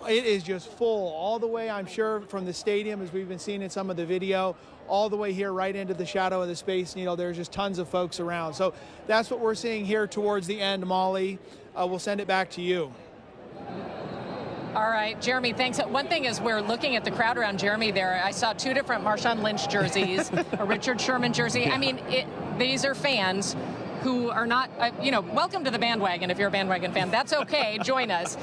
It is just full all the way, I'm sure, from the stadium, as we've been seeing in some of the video, all the way here right into the shadow of the Space Needle. There's just tons of folks around. So that's what we're seeing here towards the end, Molly. We'll send it back to you. All right, Jeremy, thanks. One thing is we're looking at the crowd around Jeremy there. I saw 2 different Marshawn Lynch jerseys, a Richard Sherman jersey. I mean, these are fans who are not, welcome to the bandwagon if you're a bandwagon fan. That's okay, join us.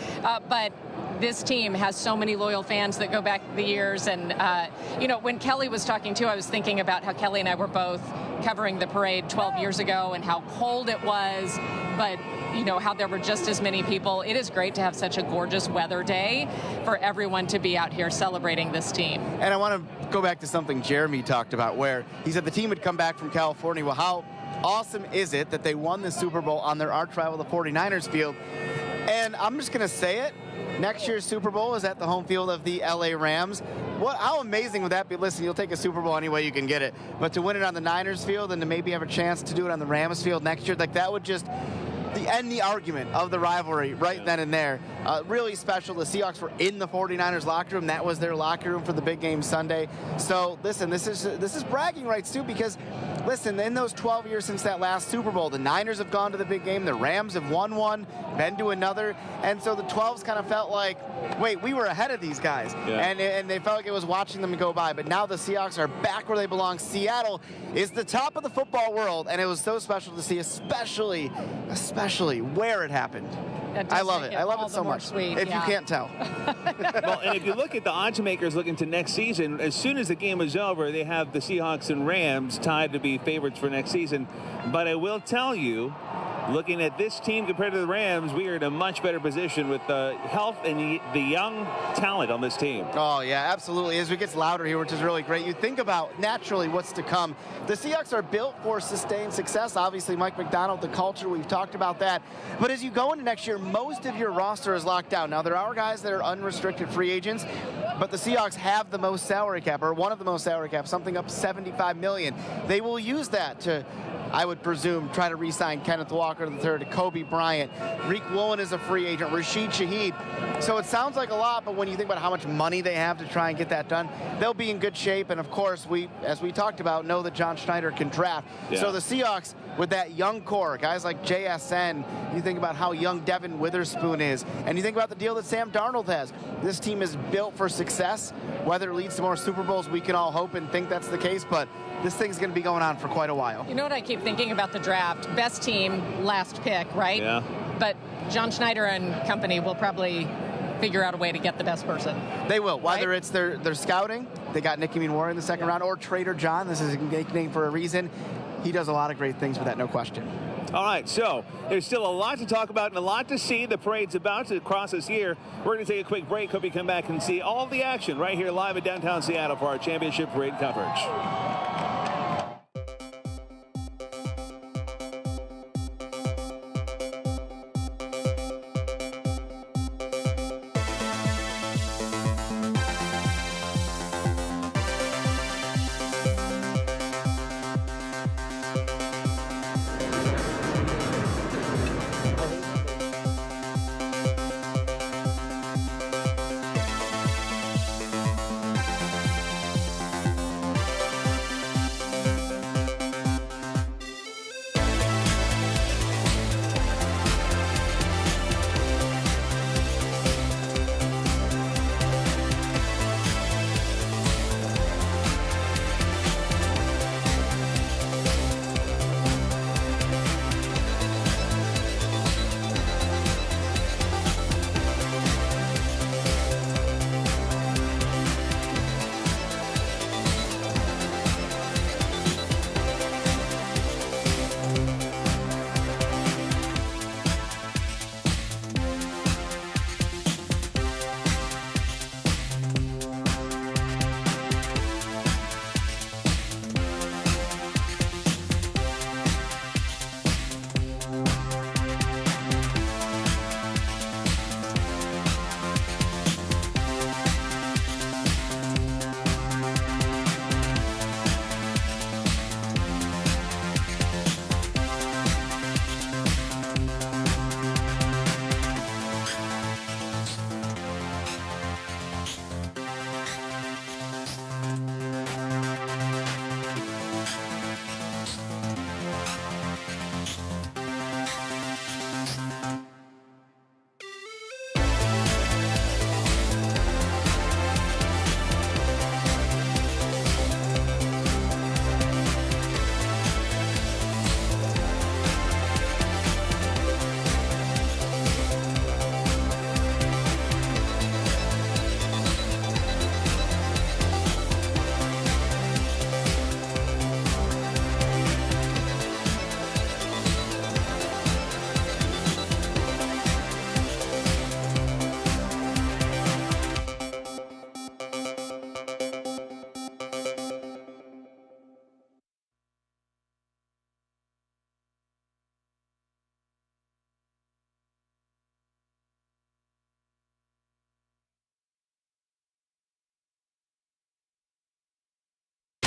But this team has so many loyal fans that go back the years. And, when Kelly was talking too, I was thinking about how Kelly and I were both covering the parade 12 years ago and how cold it was, but how there were just as many people. It is great to have such a gorgeous weather day for everyone to be out here celebrating this team. And I want to go back to something Jeremy talked about where he said the team had come back from California. Well, how awesome is it that they won the Super Bowl on their arch rival, the 49ers field? And I'm just going to say it. Next year's Super Bowl is at the home field of the LA Rams. How amazing would that be? Listen, you'll take a Super Bowl any way you can get it. But to win it on the Niners field and to maybe have a chance to do it on the Rams field next year, that would just end the argument of the rivalry right then and there. Really special. The Seahawks were in the 49ers locker room. That was their locker room for the big game Sunday. So listen, this is bragging rights too, because listen, in those 12 years since that last Super Bowl, the Niners have gone to the big game, the Rams have won one, been to another, and so the 12s kind of felt like, wait, we were ahead of these guys. Yeah. And they felt like it was watching them go by. But now the Seahawks are back where they belong. Seattle is the top of the football world, and it was so special to see, especially where it happened. I love it. I love it so much. Sweet, if you can't tell. Well, and if you look at the odds makers looking to next season, as soon as the game is over, they have the Seahawks and Rams tied to be favorites for next season. But I will tell you, looking at this team compared to the Rams, we are in a much better position with the health and the young talent on this team. Oh, yeah, absolutely. As it gets louder here, which is really great, you think about naturally what's to come. The Seahawks are built for sustained success. Obviously, Mike McDonald, the culture, we've talked about that. But as you go into next year, most of your roster is locked down. Now, there are guys that are unrestricted free agents, but the Seahawks have the most salary cap, or one of the most salary caps, something up $75 million. They will use that to I would presume, try to re-sign Kenneth Walker III, Kobe Bryant. Reek Woolen is a free agent, Rashid Shaheed. So it sounds like a lot, but when you think about how much money they have to try and get that done, they'll be in good shape. And of course, as we talked about, know that John Schneider can draft. Yeah. So the Seahawks, with that young core, guys like JSN, you think about how young Devin Witherspoon is, and you think about the deal that Sam Darnold has. This team is built for success. Whether it leads to more Super Bowls, we can all hope and think that's the case, but this thing's going to be going on for quite a while. You know what I keep thinking about the draft? Best team, last pick, right? Yeah. But John Schneider and company will probably figure out a way to get the best person. They will. Whether it's their scouting, they got Nicky Mean-Warren in the second round, or Trader John. This is a nickname for a reason. He does a lot of great things with that, no question. All right, so there's still a lot to talk about and a lot to see. The parade's about to cross us here. We're going to take a quick break. Hope you come back and see all the action right here live in downtown Seattle for our championship parade coverage.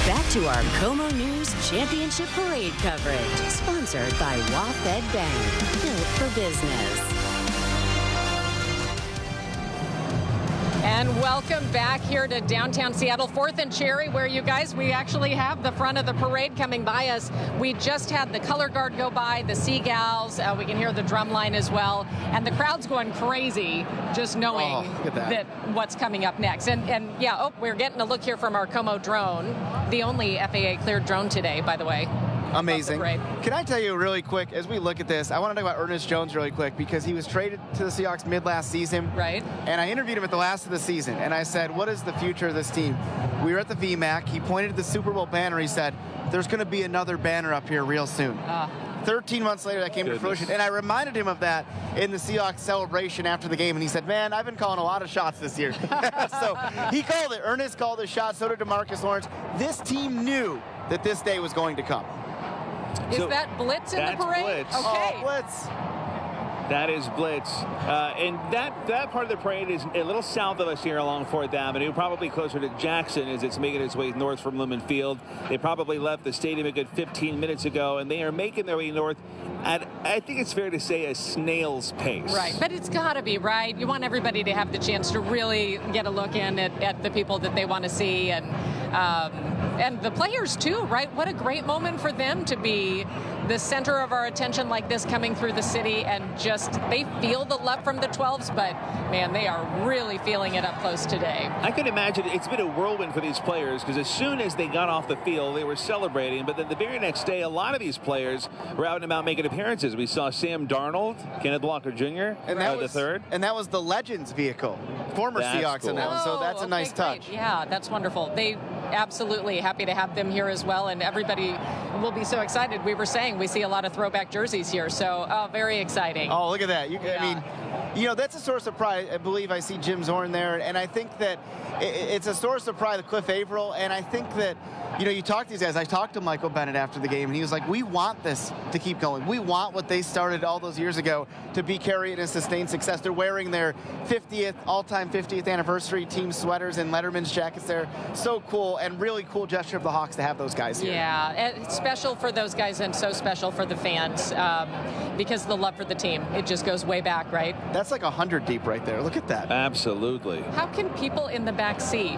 Back to our Como News Championship Parade coverage, sponsored by WaFd Bank, built for business. And welcome back here to downtown Seattle, 4th and Cherry, where we actually have the front of the parade coming by us. We just had the color guard go by, the Seagulls. We can hear the drum line as well. And the crowd's going crazy just knowing that what's coming up next. And yeah, we're getting a look here from our Como drone, the only FAA cleared drone today, by the way. Amazing. Can I tell you really quick, as we look at this, I want to talk about Ernest Jones really quick, because he was traded to the Seahawks mid-last season. Right. And I interviewed him at the last of the season, and I said, what is the future of this team? We were at the VMAC. He pointed to the Super Bowl banner. He said, there's going to be another banner up here real soon. 13 months later, that came to fruition. And I reminded him of that in the Seahawks celebration after the game. And he said, man, I've been calling a lot of shots this year. So he called it. Ernest called the shot. So did DeMarcus Lawrence. This team knew that this day was going to come. Is that Blitz in the parade? Blitz. Okay. Oh, Blitz. That is Blitz. And that part of the parade is a little south of us here along 4th Avenue, probably closer to Jackson as it's making its way north from Lumen Field. They probably left the stadium a good 15 minutes ago, and they are making their way north at, I think it's fair to say, a snail's pace. Right, but it's got to be, right? You want everybody to have the chance to really get a look in at the people that they want to see, and the players too, right? What a great moment for them to be the center of our attention like this, coming through the city, and just they feel the love from the 12s, but man, they are really feeling it up close today. I can imagine it's been a whirlwind for these players, because as soon as they got off the field, they were celebrating, but then the very next day, a lot of these players were out and about making appearances. We saw Sam Darnold, Kenneth Walker Jr., and that was the third. And that was the Legends vehicle, former Seahawks cool. in that one, so that's a nice touch. Great. Yeah, that's wonderful. They absolutely happy to have them here as well, and everybody will be so excited. We were saying we see a lot of throwback jerseys here, so very exciting. Oh, look at that. I mean, you know, that's a source of pride. I believe I see Jim Zorn there, and I think that it's a source of pride, Cliff Averill, and I think that, you know, you talk to these guys. I talked to Michael Bennett after the game, and he was like, we want this to keep going. We want what they started all those years ago to be carried and sustained success. They're wearing their 50th, all-time 50th anniversary team sweaters and Letterman's jackets there. So cool, and really cool gesture of the Hawks to have those guys here. Yeah, it's special for those guys and so special for the fans, because the love for the team, it just goes way back, right? That's like 100 deep right there. Look at that. Absolutely. How can people in the back see?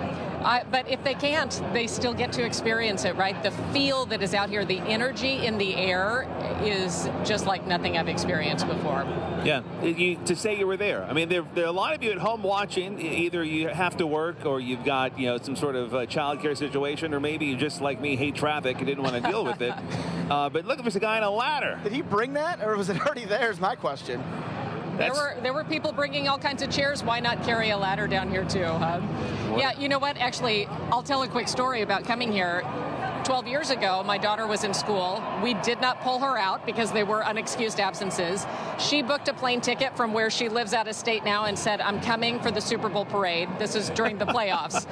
But if they can't, they still get to experience it, right? The feel that is out here, the energy in the air is just like nothing I've experienced before. Yeah, to say you were there. I mean, there are a lot of you at home watching. Either you have to work, or you've got, you know, some sort of childcare situation, or maybe you just like me hate traffic and didn't want to deal with it. But look, there's a guy on a ladder. Did he bring that, or was it already there? Is my question. There were people bringing all kinds of chairs. Why not carry a ladder down here too? Yeah, you know what? Actually, I'll tell a quick story about coming here. 12 years ago, my daughter was in school. We did not pull her out because they were unexcused absences. She booked a plane ticket from where she lives out of state now and said, I'm coming for the Super Bowl parade. This is during the playoffs.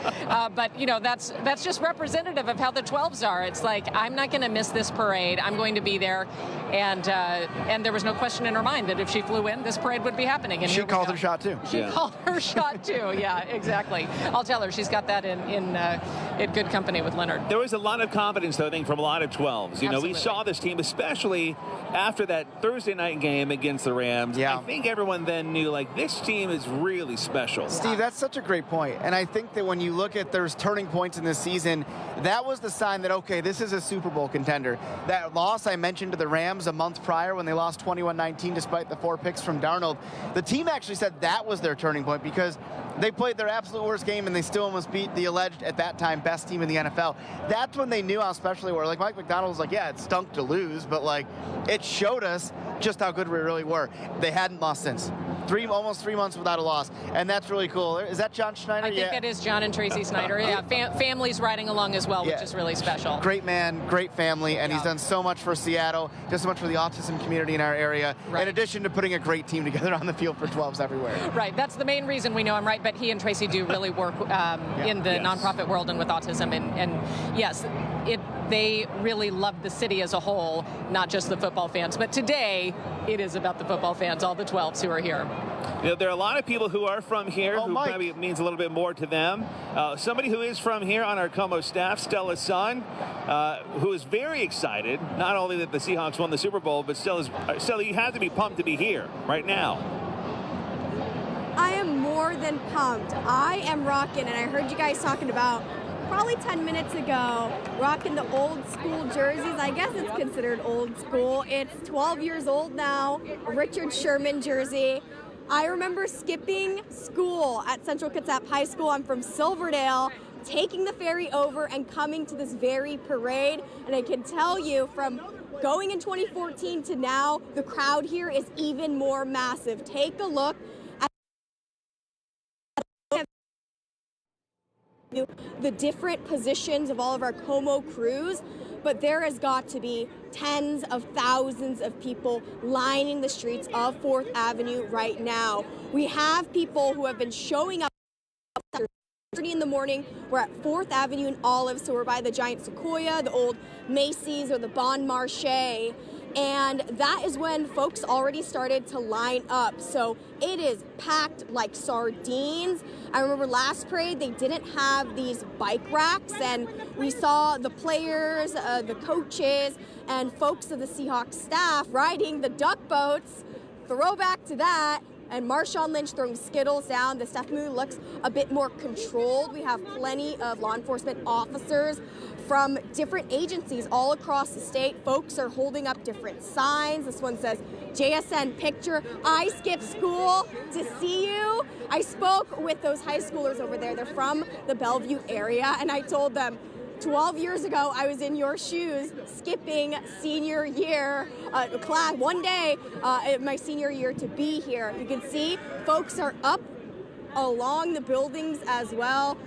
But, you know, that's just representative of how the 12s are. It's like, I'm not going to miss this parade. I'm going to be there. And there was no question in her mind that if she flew in, this parade would be happening. And she called her shot, too. She called her shot, too. Yeah, exactly. I'll tell her she's got that in good company with Leonard. There was a lot of confidence, though, I think, from a lot of 12s. You know, we saw this team, especially after that Thursday night game against the Rams. Yeah. I think everyone then knew, like, this team is really special. Steve, that's such a great point. And I think that when you look at there's turning points in this season, that was the sign that, okay, this is a Super Bowl contender. That loss I mentioned to the Rams a month prior when they lost 21-19 despite the 4 picks from Darnold, the team actually said that was their turning point because they played their absolute worst game and they still almost beat the alleged, at that time, best team in the NFL. That's when they knew how special they were. Like Mike McDonald was like, yeah, it stunk to lose, but like it showed us just how good we really were. They hadn't lost since. Almost 3 months without a loss, and that's really cool. Is that John Schneider? I think that is John and Tracy Snyder. Yeah, family's riding along as well, which is really special. Great man, great family, and he's done so much for Seattle, just so much for the autism community in our area, in addition to putting a great team together on the field for 12s everywhere. Right, that's the main reason we know him, right? But he and Tracy do really work in the nonprofit world and with autism, and yes, they really love the city as a whole, not just the football fans. But today, it is about the football fans, all the 12s who are here. You know, there are a lot of people who are from here who probably means a little bit more to them. Somebody who is from here on our Como staff, Stella's son, who is very excited, not only that the Seahawks won the Super Bowl, but Stella, you have to be pumped to be here right now. I am more than pumped. I am rocking, and I heard you guys talking about probably 10 minutes ago, rocking the old school jerseys. I guess it's considered old school. It's 12 years old now, a Richard Sherman jersey. I remember skipping school at Central Kitsap High School. I'm from Silverdale, taking the ferry over and coming to this very parade. And I can tell you, from going in 2014 to now, the crowd here is even more massive. Take a look at the different positions of all of our Como crews, but there has got to be tens of thousands of people lining the streets of 4th Avenue right now. We have people who have been showing up in the morning. We're at 4th Avenue and Olive, so we're by the giant sequoia, the old Macy's or the Bon Marché. And that is when folks already started to line up. So it is packed like sardines. I remember last parade, they didn't have these bike racks, and we saw the players, the coaches, and folks of the Seahawks staff riding the duck boats. Throwback to that. And Marshawn Lynch throwing Skittles down. The staff mood looks a bit more controlled. We have plenty of law enforcement officers from different agencies all across the state. Folks are holding up different signs. This one says, JSN picture, I skipped school to see you. I spoke with those high schoolers over there. They're from the Bellevue area, and I told them, 12 years ago, I was in your shoes skipping senior year class one day, my senior year, to be here. You can see folks are up along the buildings as well.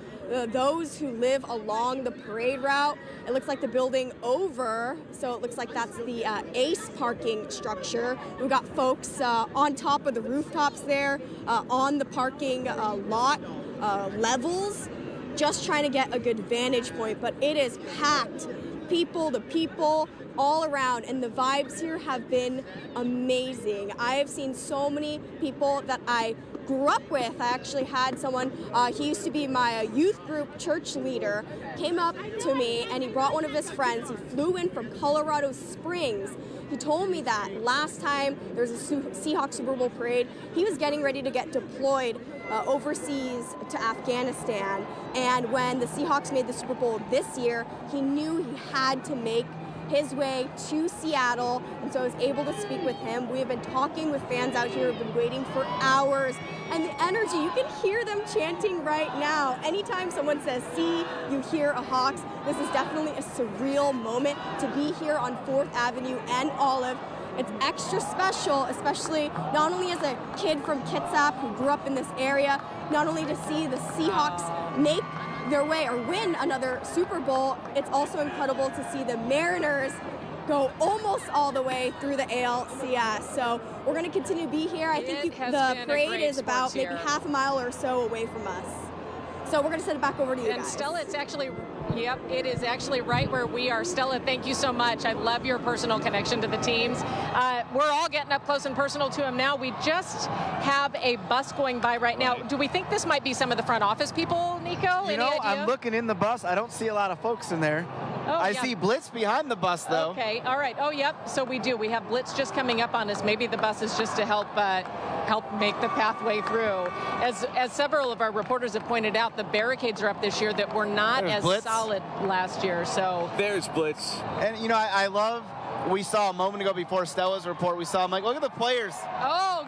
Those who live along the parade route, it looks like the building over, so it looks like that's the ACE parking structure. We've got folks on top of the rooftops there, on the parking lot levels, just trying to get a good vantage point, but it is packed. People to people all around, and the vibes here have been amazing. I have seen so many people that I grew up with. I actually had someone, he used to be my youth group church leader, came up to me and he brought one of his friends. He flew in from Colorado Springs. He told me that last time there was a Seahawks Super Bowl parade, he was getting ready to get deployed overseas to Afghanistan. And when the Seahawks made the Super Bowl this year, he knew he had to make his way to Seattle, and so I was able to speak with him. We have been talking with fans out here who have been waiting for hours, and the energy, you can hear them chanting right now. Anytime someone says "see," you hear a Hawks. This is definitely a surreal moment to be here on 4th Avenue and Olive. It's extra special, especially not only as a kid from Kitsap who grew up in this area, not only to see the Seahawks make their way or win another Super Bowl, it's also incredible to see the Mariners go almost all the way through the ALCS. So we're going to continue to be here. I think the parade is about maybe half a mile or so away from us. So we're going to send it back over to you guys. And Stella, it's actually, yep, it is actually right where we are. Stella, thank you so much. I love your personal connection to the teams. We're all getting up close and personal to them now. We just have a bus going by right now. Do we think this might be some of the front office people, Nico? You know, I'm looking in the bus. I don't see a lot of folks in there. Oh, I see Blitz behind the bus, though. Okay, all right. Oh, yep. So we do. We have Blitz just coming up on us. Maybe the bus is just to help make the pathway through. As several of our reporters have pointed out, the barricades are up this year that were not as solid last year. So there's Blitz. And, you know, I love, we saw a moment ago before Stella's report, we saw, Mike, look at the players. Oh,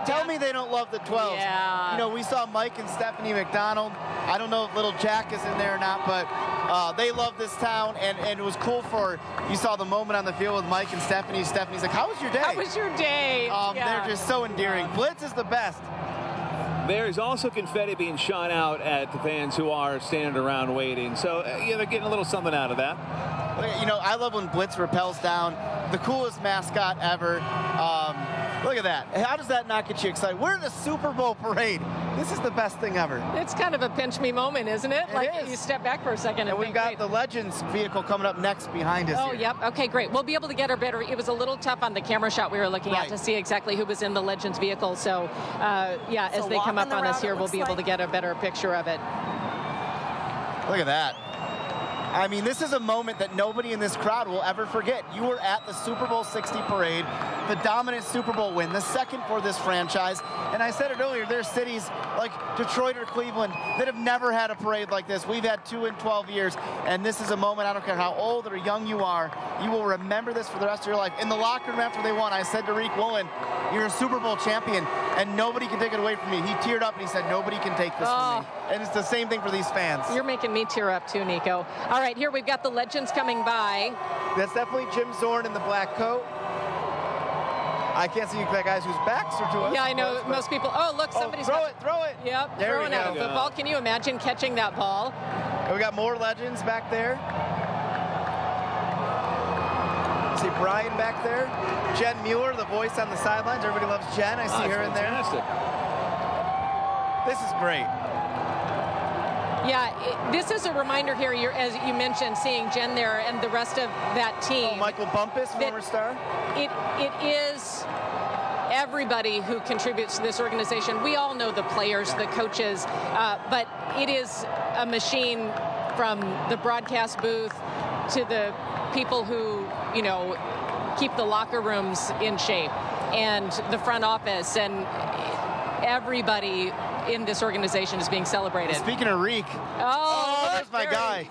tell me they don't love the 12s. Yeah. You know, we saw Mike and Stephanie McDonald. I don't know if little Jack is in there or not, but they love this town, and it was cool you saw the moment on the field with Mike and Stephanie. Stephanie's like, how was your day? How was your day? They're just so endearing. Blitz is the best. There is also confetti being shot out at the fans who are standing around waiting. So, yeah, they're getting a little something out of that. You know, I love when Blitz rappels down. The coolest mascot ever. Look at that. How does that not get you excited? We're in the Super Bowl parade. This is the best thing ever. It's kind of a pinch me moment, isn't it? It is. You step back for a second and we've got the Legends vehicle coming up next behind us. Oh, yep. Okay, great. We'll be able to get a better. It was a little tough on the camera shot we were looking at to see exactly who was in the Legends vehicle. So, yeah, as they come up on us here, we'll be able to get a better picture of it. Look at that. I mean, this is a moment that nobody in this crowd will ever forget. You were at the Super Bowl 60 parade, the dominant Super Bowl win, the second for this franchise. And I said it earlier, there's cities like Detroit or Cleveland that have never had a parade like this. We've had 2 in 12 years, and this is a moment, I don't care how old or young you are, you will remember this for the rest of your life. In the locker room after they won, I said to Reek Woolen, you're a Super Bowl champion, and nobody can take it away from me. He teared up and he said, nobody can take this from me. And it's the same thing for these fans. You're making me tear up too, Nico. All right, here we've got the Legends coming by. That's definitely Jim Zorn in the black coat. I can't see you guys whose backs are to us. Yeah, I know. Most people. Oh, look, somebody's. Throw it. Yep, there throwing out a football. Can you imagine catching that ball? And we got more Legends back there. See Brian back there. Jen Mueller, the voice on the sidelines. Everybody loves Jen. I see her in there. Fantastic. This is great. Yeah, this is a reminder here, as you mentioned, seeing Jen there and the rest of that team. Oh, Michael Bumpus, former star. It is everybody who contributes to this organization. We all know the players, the coaches, but it is a machine from the broadcast booth to the people who, you know, keep the locker rooms in shape and the front office, and everybody in this organization is being celebrated. Speaking of Reek, there's my guy.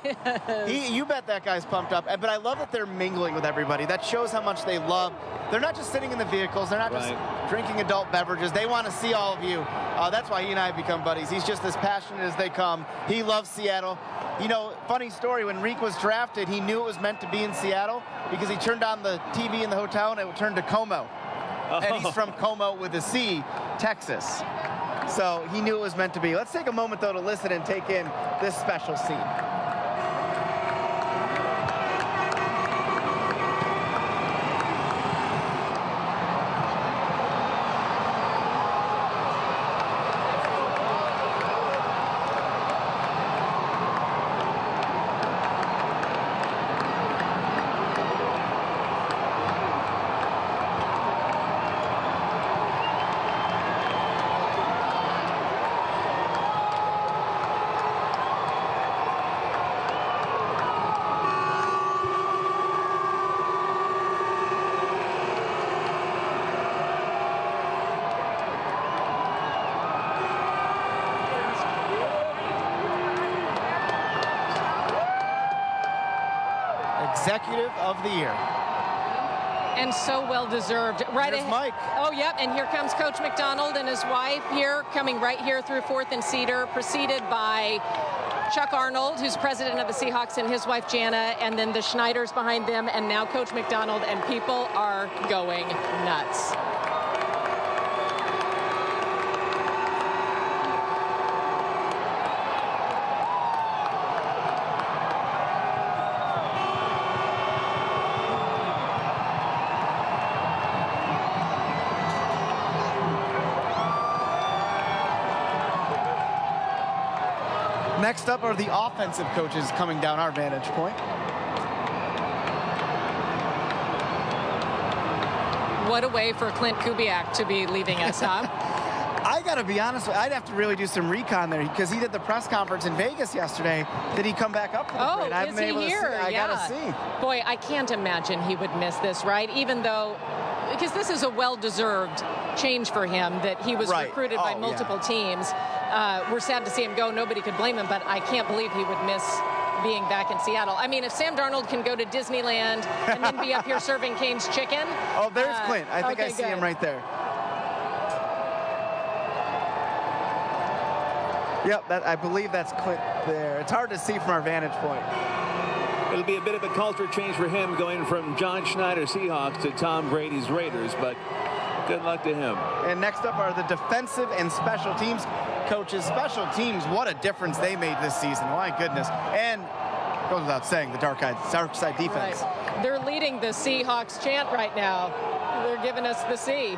You bet that guy's pumped up. But I love that they're mingling with everybody. That shows how much they love. They're not just sitting in the vehicles. They're not just drinking adult beverages. They want to see all of you. That's why he and I have become buddies. He's just as passionate as they come. He loves Seattle. You know, funny story, when Reek was drafted, he knew it was meant to be in Seattle because he turned on the TV in the hotel and it turned to Como. And he's from Como with a C, Texas. So he knew it was meant to be. Let's take a moment, though, to listen and take in this special scene. Executive of the Year. And so well deserved. Right Here's Mike. Oh, yep. And here comes Coach McDonald and his wife here, coming right here through 4th and Cedar, preceded by Chuck Arnold, who's president of the Seahawks, and his wife Jana, and then the Schneiders behind them, and now Coach McDonald, and people are going nuts. Next up are the offensive coaches coming down our vantage point. What a way for Clint Kubiak to be leaving us, huh? I got to be honest, I'd have to really do some recon there because he did the press conference in Vegas yesterday. Did he come back up for the parade? I haven't been able to see. I got to see. Boy, I can't imagine he would miss this, right? Even though, because this is a well-deserved change for him that he was recruited by multiple teams. We're sad to see him go. Nobody could blame him, but I can't believe he would miss being back in Seattle. I mean, if Sam Darnold can go to Disneyland and then be up here serving Cane's chicken. Oh, there's Clint. I think I see him right there. Yep, I believe that's Clint there. It's hard to see from our vantage point. It'll be a bit of a culture change for him going from John Schneider Seahawks to Tom Brady's Raiders, but good luck to him. And next up are the defensive and special teams coaches. Special teams, what a difference they made this season. My goodness. And goes without saying, the dark side defense. Right. They're leading the Seahawks chant right now. They're giving us the C.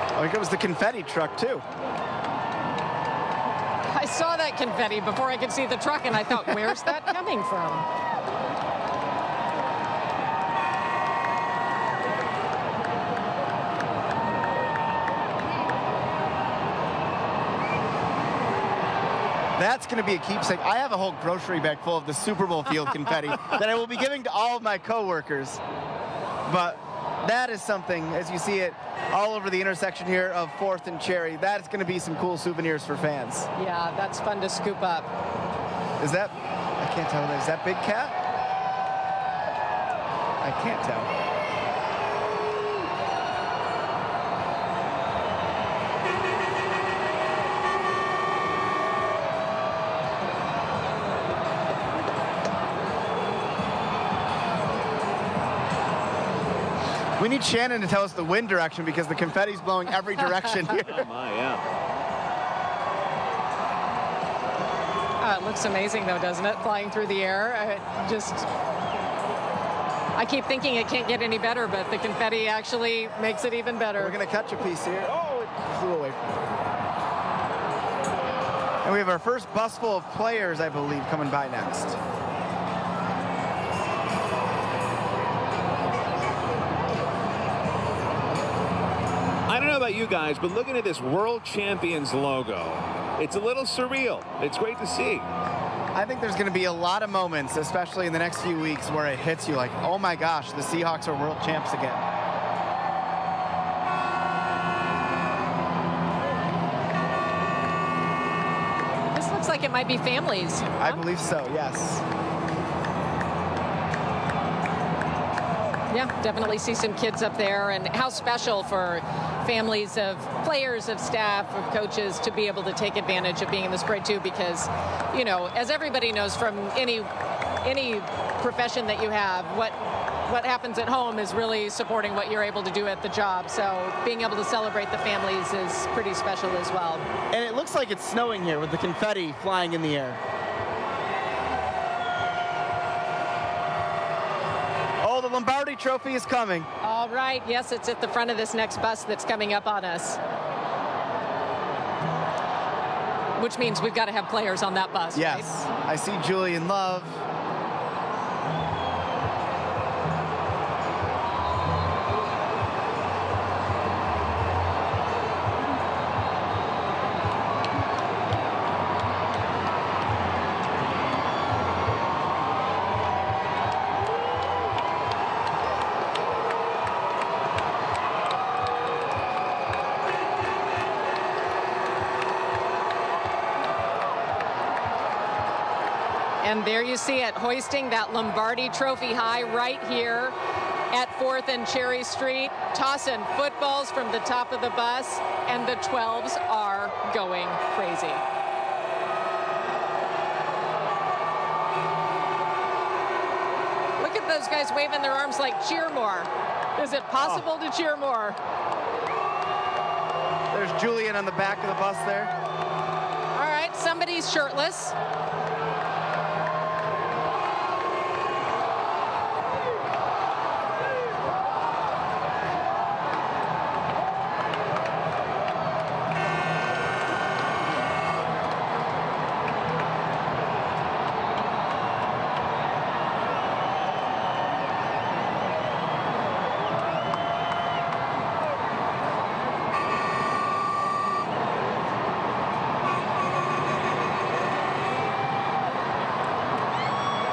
I think it was the confetti truck, too. I saw that confetti before I could see the truck, and I thought, where's that coming from? That's going to be a keepsake. I have a whole grocery bag full of the Super Bowl field confetti that I will be giving to all of my coworkers. But that is something, as you see it all over the intersection here of 4th and Cherry. That's going to be some cool souvenirs for fans. Yeah, that's fun to scoop up. Is that, I can't tell, is that Big Cat? I can't tell. We need Shannon to tell us the wind direction because the confetti's blowing every direction here. Oh my, yeah. It looks amazing, though, doesn't it? Flying through the air. I keep thinking it can't get any better, but the confetti actually makes it even better. We're going to catch a piece here. Oh, it flew away. And we have our first bus full of players, I believe, coming by next. I don't know about you guys, but looking at this World Champions logo, it's a little surreal. It's great to see. I think there's going to be a lot of moments, especially in the next few weeks, where it hits you like, oh my gosh, the Seahawks are world champs again. This looks like it might be families. Huh? I believe so, yes. Yeah, definitely see some kids up there, and how special for families of players, of staff, of coaches to be able to take advantage of being in this parade too, because, you know, as everybody knows from any profession that you have, what happens at home is really supporting what you're able to do at the job. So being able to celebrate the families is pretty special as well. And it looks like it's snowing here with the confetti flying in the air. Oh, the Lombardi Trophy is coming. All right. Yes, it's at the front of this next bus that's coming up on us. Which means we've got to have players on that bus, yes. Right? I see Julian Love. And there you see it, hoisting that Lombardi Trophy high right here at 4th and Cherry Street, tossing footballs from the top of the bus, and the 12s are going crazy. Look at those guys waving their arms like cheer more. Is it possible to cheer more? There's Julian on the back of the bus there. All right, somebody's shirtless.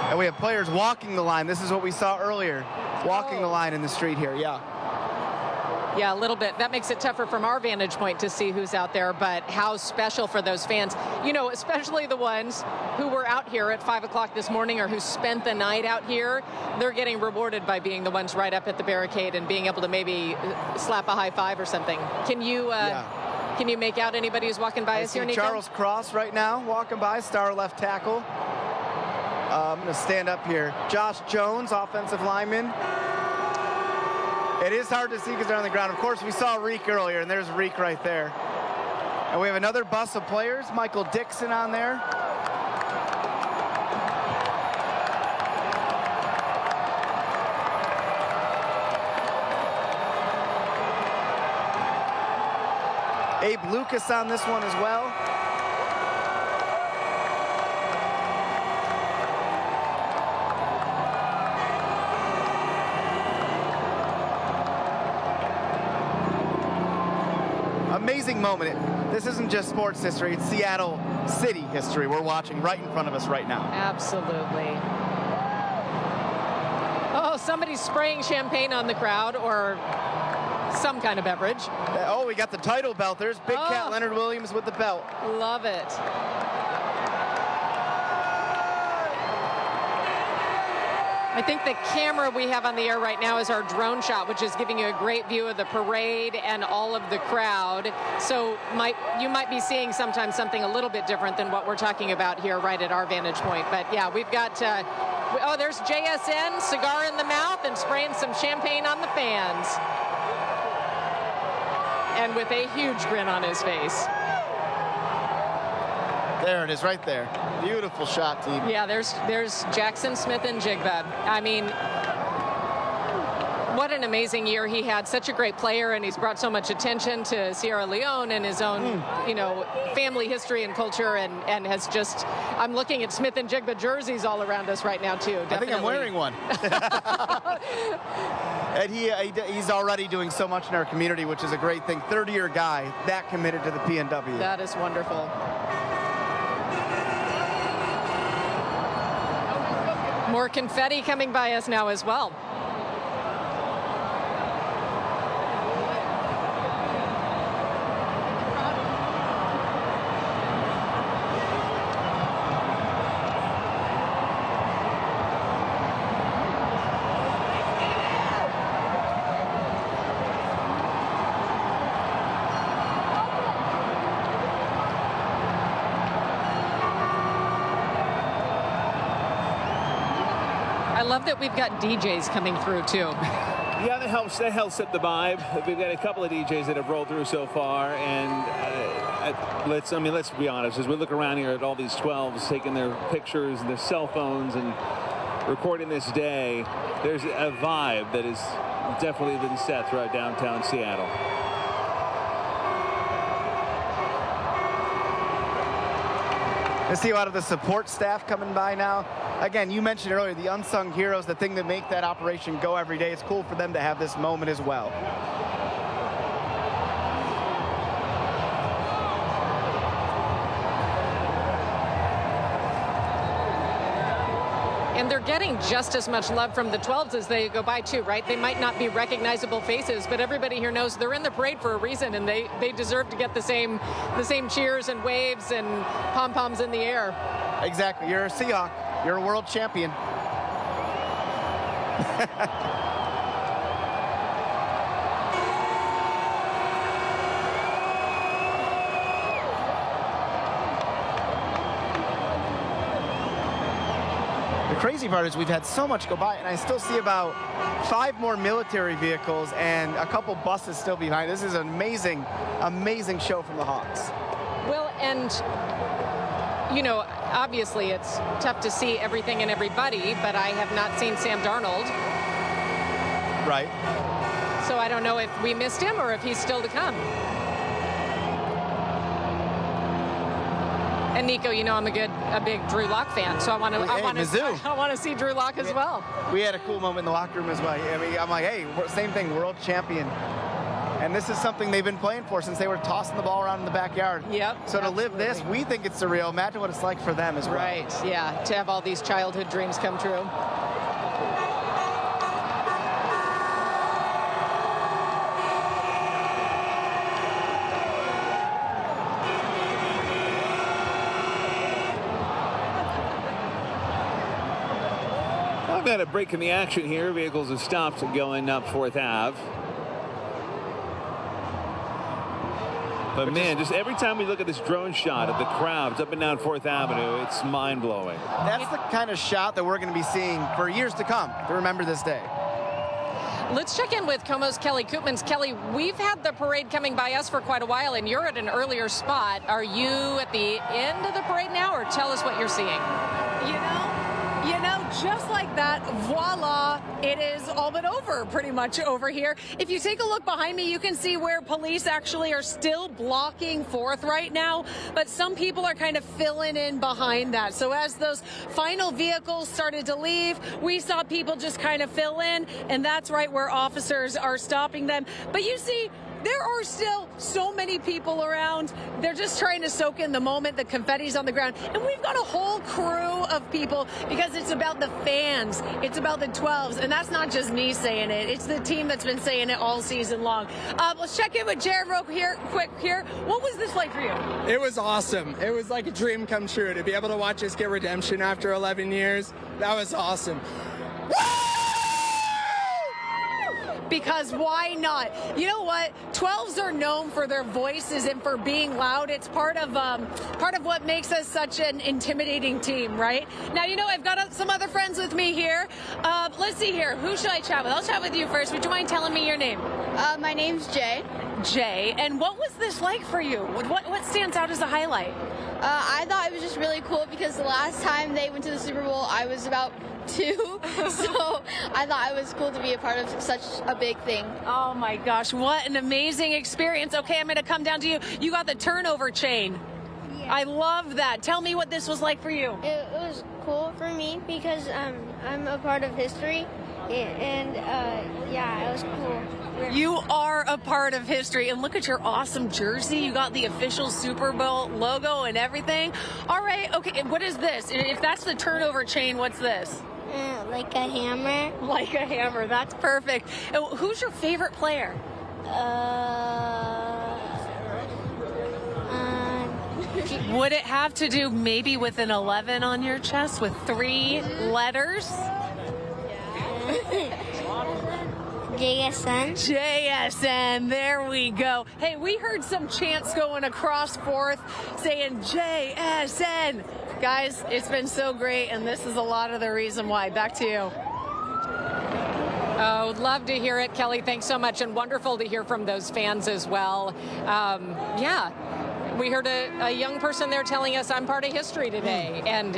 And we have players walking the line. This is what we saw earlier, walking the line in the street here, yeah. Yeah, a little bit. That makes it tougher from our vantage point to see who's out there, but how special for those fans. You know, especially the ones who were out here at 5 o'clock this morning or who spent the night out here. They're getting rewarded by being the ones right up at the barricade and being able to maybe slap a high five or something. Can you can you make out anybody who's walking by us here, Nathan? Charles Cross right now walking by, star left tackle. I'm going to stand up here. Josh Jones, offensive lineman. It is hard to see because they're on the ground. Of course, we saw Reek earlier, and there's Reek right there. And we have another bus of players. Michael Dixon on there. Abe Lucas on this one as well. Amazing moment. This isn't just sports history, it's Seattle City history we're watching right in front of us right now. Absolutely. Oh, somebody's spraying champagne on the crowd or some kind of beverage. Oh, we got the title belt. There's Big Cat Leonard Williams with the belt. Love it. I think the camera we have on the air right now is our drone shot, which is giving you a great view of the parade and all of the crowd. So you might be seeing sometimes something a little bit different than what we're talking about here right at our vantage point. But yeah, we've got Oh, there's JSN, cigar in the mouth and spraying some champagne on the fans. And with a huge grin on his face. There it is right there. Beautiful shot, team. Yeah, there's Jackson Smith and Jigba. I mean, what an amazing year he had. Such a great player, and he's brought so much attention to Sierra Leone and his own, family history and culture, and has just, I'm looking at Smith and Jigba jerseys all around us right now, too. Definitely. I think I'm wearing one. And he's already doing so much in our community, which is a great thing. 30-year guy, that committed to the PNW. That is wonderful. More confetti coming by us now as well. I love that we've got DJs coming through too. Yeah, that helps set the vibe. We've got a couple of DJs that have rolled through so far, and let's be honest. As we look around here at all these 12s taking their pictures and their cell phones and recording this day, there's a vibe that has definitely been set throughout downtown Seattle. I see a lot of the support staff coming by now. Again, you mentioned earlier the unsung heroes, the thing that make that operation go every day. It's cool for them to have this moment as well. And they're getting just as much love from the 12s as they go by too, right? They might not be recognizable faces, but everybody here knows they're in the parade for a reason, and they deserve to get the same cheers and waves and pom-poms in the air. Exactly. You're a Seahawk. You're a world champion. The crazy part is we've had so much go by, and I still see about 5 more military vehicles and a couple buses still behind. This is an amazing, amazing show from the Hawks. Well, and obviously it's tough to see everything and everybody, but I have not seen Sam Darnold. Right. So I don't know if we missed him or if he's still to come. And Nico, I'm a big Drew Lock fan, so I want to see Drew Lock as well. We had a cool moment in the locker room as well. I mean, I'm like, hey, same thing, world champion. And this is something they've been playing for since they were tossing the ball around in the backyard. Yep. So to live this, we think it's surreal. Imagine what it's like for them as well. Right, yeah, to have all these childhood dreams come true. I've got a break in the action here. Vehicles have stopped going up 4th Ave. But man, just every time we look at this drone shot of the crowds up and down 4th Avenue, it's mind-blowing. That's the kind of shot that we're going to be seeing for years to come, to remember this day. Let's check in with KOMO's Kelly Koopmans. Kelly, we've had the parade coming by us for quite a while, and you're at an earlier spot. Are you at the end of the parade now, or tell us what you're seeing? Just like that, voila, it is all but over pretty much over here. If you take a look behind me, you can see where police actually are still blocking 4th right now, but some people are kind of filling in behind that. So as those final vehicles started to leave, we saw people just kind of fill in, and that's right where officers are stopping them. But you see, there are still so many people around. They're just trying to soak in the moment. The confetti's on the ground. And we've got a whole crew of people because it's about the fans. It's about the 12s. And that's not just me saying it. It's the team that's been saying it all season long. Let's check in with Jared real quick here. What was this like for you? It was awesome. It was like a dream come true to be able to watch us get redemption after 11 years. That was awesome. because why not? You know what? 12s are known for their voices and for being loud. It's part of what makes us such an intimidating team, right? Now, you know, I've got some other friends with me here. Let's see here. Who should I chat with? I'll chat with you first. Would you mind telling me your name? My name's Jay. Jay. And what was this like for you? What stands out as a highlight? I thought it was just really cool because the last time they went to the Super Bowl, I was about 2, so I thought it was cool to be a part of such a big thing. Oh my gosh, what an amazing experience. Okay, I'm going to come down to you. You got the turnover chain. Yeah. I love that. Tell me what this was like for you. It was cool for me because I'm a part of history, and yeah, it was cool. You are a part of history, and look at your awesome jersey. You got the official Super Bowl logo and everything. All right, okay, what is this? If that's the turnover chain, what's this? Like a hammer. Like a hammer, that's perfect. And who's your favorite player? Would it have to do maybe with an 11 on your chest with 3 letters? JSN. JSN, there we go. Hey, we heard some chants going across 4th saying JSN. Guys, it's been so great, and this is a lot of the reason why. Back to you. Oh, love to hear it, Kelly. Thanks so much, and wonderful to hear from those fans as well. Yeah. We heard a young person there telling us, I'm part of history today. And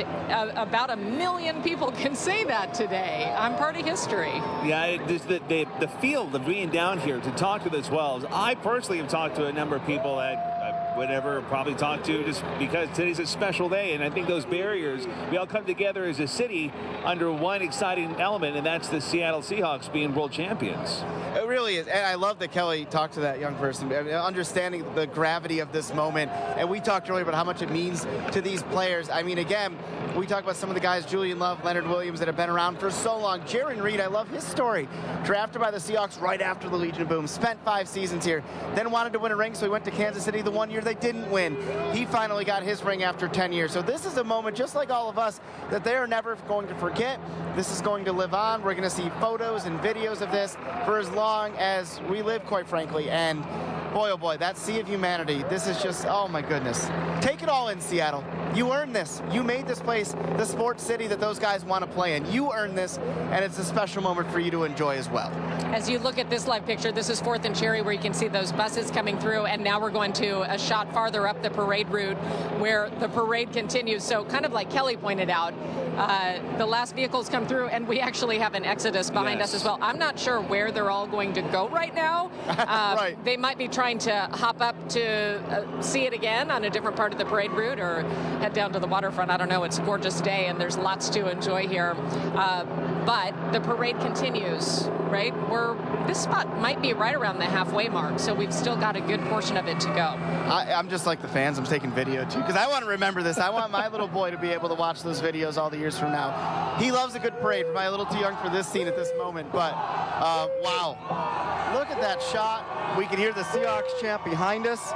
about 1 million people can say that today. I'm part of history. Yeah, the feel of being down here to talk to the 12s. I personally have talked to a number of people that would ever probably talk to just because today's a special day. And I think those barriers, we all come together as a city under one exciting element, and that's the Seattle Seahawks being world champions. It really is. And I love that Kelly talked to that young person, understanding the gravity of this moment. And we talked earlier about how much it means to these players. I mean, again, we talk about some of the guys, Julian Love, Leonard Williams, that have been around for so long. Jaron Reed, I love his story. Drafted by the Seahawks right after the Legion of Boom. Spent 5 seasons here. Then wanted to win a ring, so he went to Kansas City the 1 year they didn't win. He finally got his ring after 10 years. So this is a moment, just like all of us, that they are never going to forget. This is going to live on. We're going to see photos and videos of this for as long as we live, quite frankly. And boy, oh boy, that sea of humanity. This is just, oh my goodness. Take it all in, Seattle. You earned this. You made this place the sports city that those guys want to play in. You earned this, and it's a special moment for you to enjoy as well. As you look at this live picture, this is 4th and Cherry, where you can see those buses coming through, and now we're going to a shot farther up the parade route where the parade continues. So kind of like Kelly pointed out, the last vehicles come through, and we actually have an exodus behind us as well. I'm not sure where they're all going to go right now. Right. They might be trying to hop up to see it again on a different part of the parade route or head down to the waterfront. I don't know. It's a gorgeous day, and there's lots to enjoy here. But the parade continues, right? This spot might be right around the halfway mark, so we've still got a good portion of it to go. I'm just like the fans. I'm taking video, too, because I want to remember this. I want my little boy to be able to watch those videos all the years from now. He loves a good parade. Probably a little too young for this scene at this moment, but wow. Look at that shot. We can hear the Seahawks chant behind us.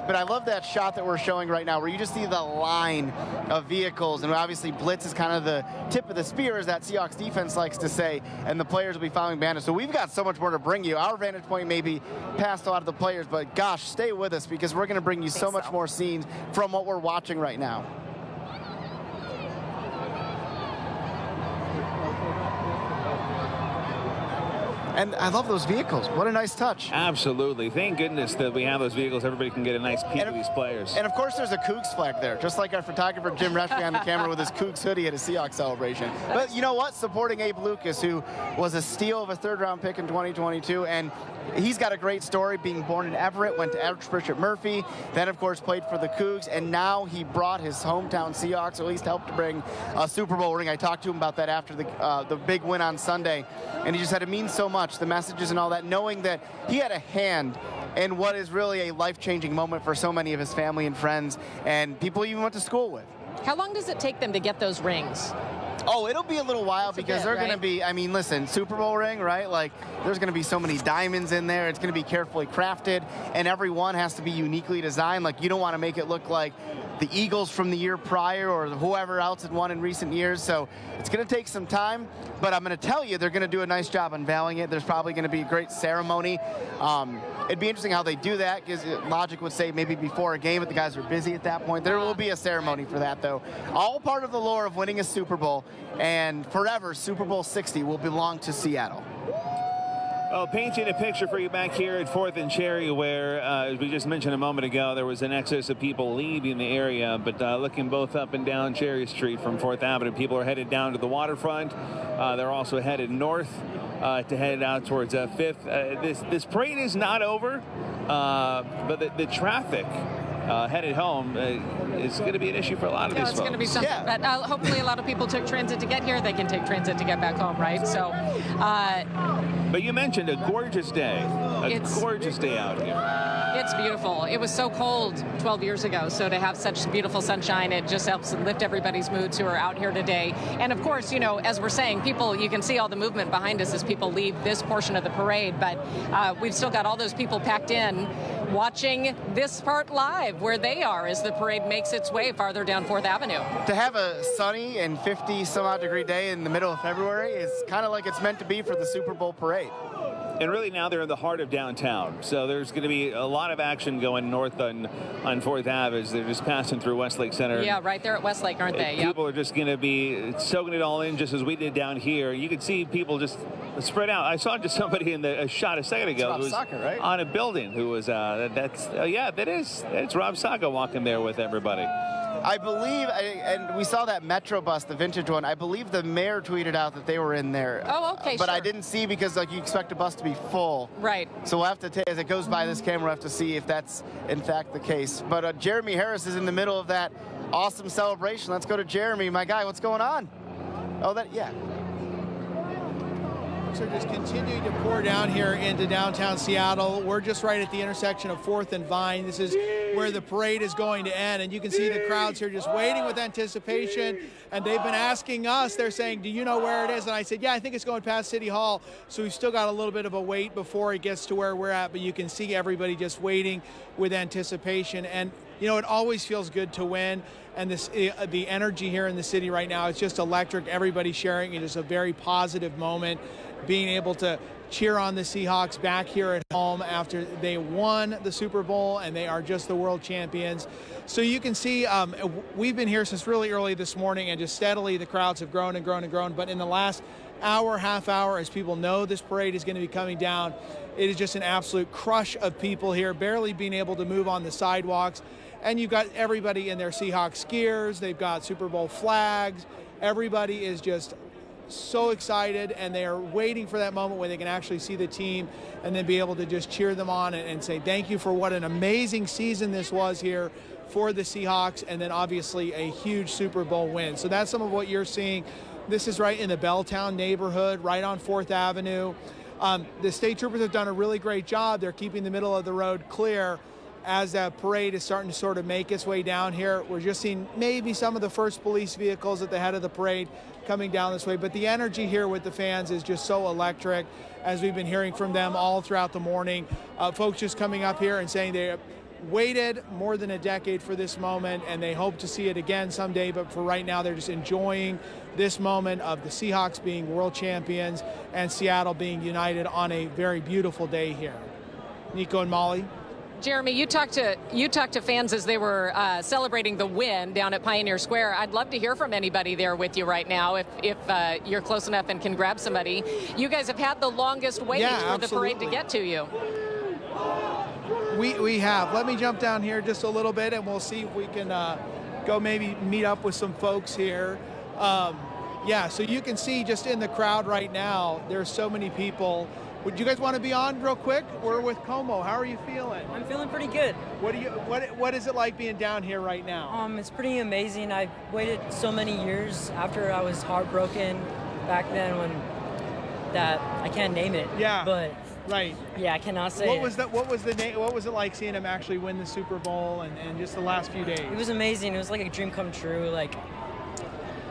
But I love that shot that we're showing right now, where you just see the line of vehicles, and obviously blitz is kind of the tip of the spear, as that Seahawks defense likes to say, and the players will be following Bandit. So we've got so much more to bring you. Our vantage point may be past a lot of the players, but gosh, stay with us, because we're going to bring you so much more scenes from what we're watching right now. And I love those vehicles. What a nice touch. Absolutely. Thank goodness that we have those vehicles. Everybody can get a nice peek of these players. And, of course, there's a Cougs flag there, just like our photographer, Jim Resch, behind the camera with his Cougs hoodie at a Seahawks celebration. But you know what? Supporting Abe Lucas, who was a steal of a third-round pick in 2022, and he's got a great story, being born in Everett, went to Archbishop Murphy, then, of course, played for the Cougs, and now he brought his hometown Seahawks, at least helped to bring a Super Bowl ring. I talked to him about that after the big win on Sunday, and he just said it means so much, the messages and all that, knowing that he had a hand in what is really a life-changing moment for so many of his family and friends and people he even went to school with. How long does it take them to get those rings? Oh, it'll be a little while because they're going to be, I mean, listen, Super Bowl ring, right? Like, there's going to be so many diamonds in there. It's going to be carefully crafted, and every one has to be uniquely designed. Like, you don't want to make it look like the Eagles from the year prior or whoever else had won in recent years. So it's going to take some time, but I'm going to tell you they're going to do a nice job unveiling it. There's probably going to be a great ceremony. It'd be interesting how they do that, because logic would say maybe before a game, but the guys are busy at that point. There will be a ceremony for that, though. All part of the lore of winning a Super Bowl, and forever, Super Bowl 60 will belong to Seattle. Well, painting a picture for you back here at 4th and Cherry, where, as we just mentioned a moment ago, there was an excess of people leaving the area. But looking both up and down Cherry Street from 4th Avenue, people are headed down to the waterfront. They're also headed north to head out towards 5th. This parade is not over, but the traffic headed home is going to be an issue for a lot of these folks. It's going to be something. Yeah. But hopefully a lot of people took transit to get here. They can take transit to get back home, right? So. But you mentioned a gorgeous day. A gorgeous day out here. It's beautiful. It was so cold 12 years ago, so to have such beautiful sunshine, it just helps lift everybody's moods who are out here today. And of course, you know, as we're saying, people, you can see all the movement behind us as people leave this portion of the parade, but we've still got all those people packed in watching this part live where they are as the parade makes its way farther down 4th Avenue. To have a sunny and 50 some odd degree day in the middle of February is kind of like it's meant to be for the Super Bowl parade. And really now they're in the heart of downtown. So there's going to be a lot of action going north on 4th Ave as they're just passing through Westlake Center. Yeah, right there at Westlake, aren't they? People are just going to be soaking it all in just as we did down here. You can see people just spread out. I saw just somebody in a shot a second ago who was right? on a building who was, it's Rob Saka walking there with everybody. I believe, and we saw that Metro bus, the vintage one. I believe the mayor tweeted out that they were in there. Oh, okay, But sure. I didn't see because like you expect a bus to be full. Right. So we'll have to, as it goes by this camera, we'll have to see if that's in fact the case. But Jeremy Harris is in the middle of that awesome celebration. Let's go to Jeremy, my guy. What's going on? Oh, yeah. So just continuing to pour down here into downtown Seattle. We're just right at the intersection of 4th and Vine. This is where the parade is going to end, and you can see the crowds here just waiting with anticipation, and they've been asking us, they're saying, do you know where it is? And I said, yeah, I think it's going past City Hall, so we've still got a little bit of a wait before it gets to where we're at, but you can see everybody just waiting with anticipation. And you know, it always feels good to win, and the energy here in the city right now is just electric. Everybody sharing it is a very positive moment, being able to cheer on the Seahawks back here at home after they won the Super Bowl and they are just the world champions. So you can see we've been here since really early this morning, and just steadily the crowds have grown and grown and grown. But in the last hour, half hour, as people know this parade is going to be coming down, it is just an absolute crush of people here, barely being able to move on the sidewalks. And you've got everybody in their Seahawks gears. They've got Super Bowl flags. Everybody is just so excited, and they are waiting for that moment where they can actually see the team and then be able to just cheer them on and say thank you for what an amazing season this was here for the Seahawks, and then obviously a huge Super Bowl win. So that's some of what you're seeing. This is right in the Belltown neighborhood, right on 4th Avenue. The state troopers have done a really great job. They're keeping the middle of the road clear as that parade is starting to sort of make its way down here. We're just seeing maybe some of the first police vehicles at the head of the parade coming down this way, but the energy here with the fans is just so electric, as we've been hearing from them all throughout the morning. Folks just coming up here and saying they waited more than a decade for this moment, and they hope to see it again someday, but for right now they're just enjoying this moment of the Seahawks being world champions and Seattle being united on a very beautiful day here. Nico and Molly. Jeremy, you talked to fans as they were celebrating the win down at Pioneer Square. I'd love to hear from anybody there with you right now, if you're close enough and can grab somebody. You guys have had the longest wait for the parade to get to you. We have. Let me jump down here just a little bit, and we'll see if we can go maybe meet up with some folks here. Yeah, so you can see just in the crowd right now, there's so many people. Would you guys want to be on real quick? We're with Como. How are you feeling? I'm feeling pretty good. What is it like being down here right now? It's pretty amazing. I've waited so many years after I was heartbroken back then that I can't name it. Yeah. But right. Yeah, I cannot say What was it like seeing him actually win the Super Bowl and just the last few days? It was amazing. It was like a dream come true. Like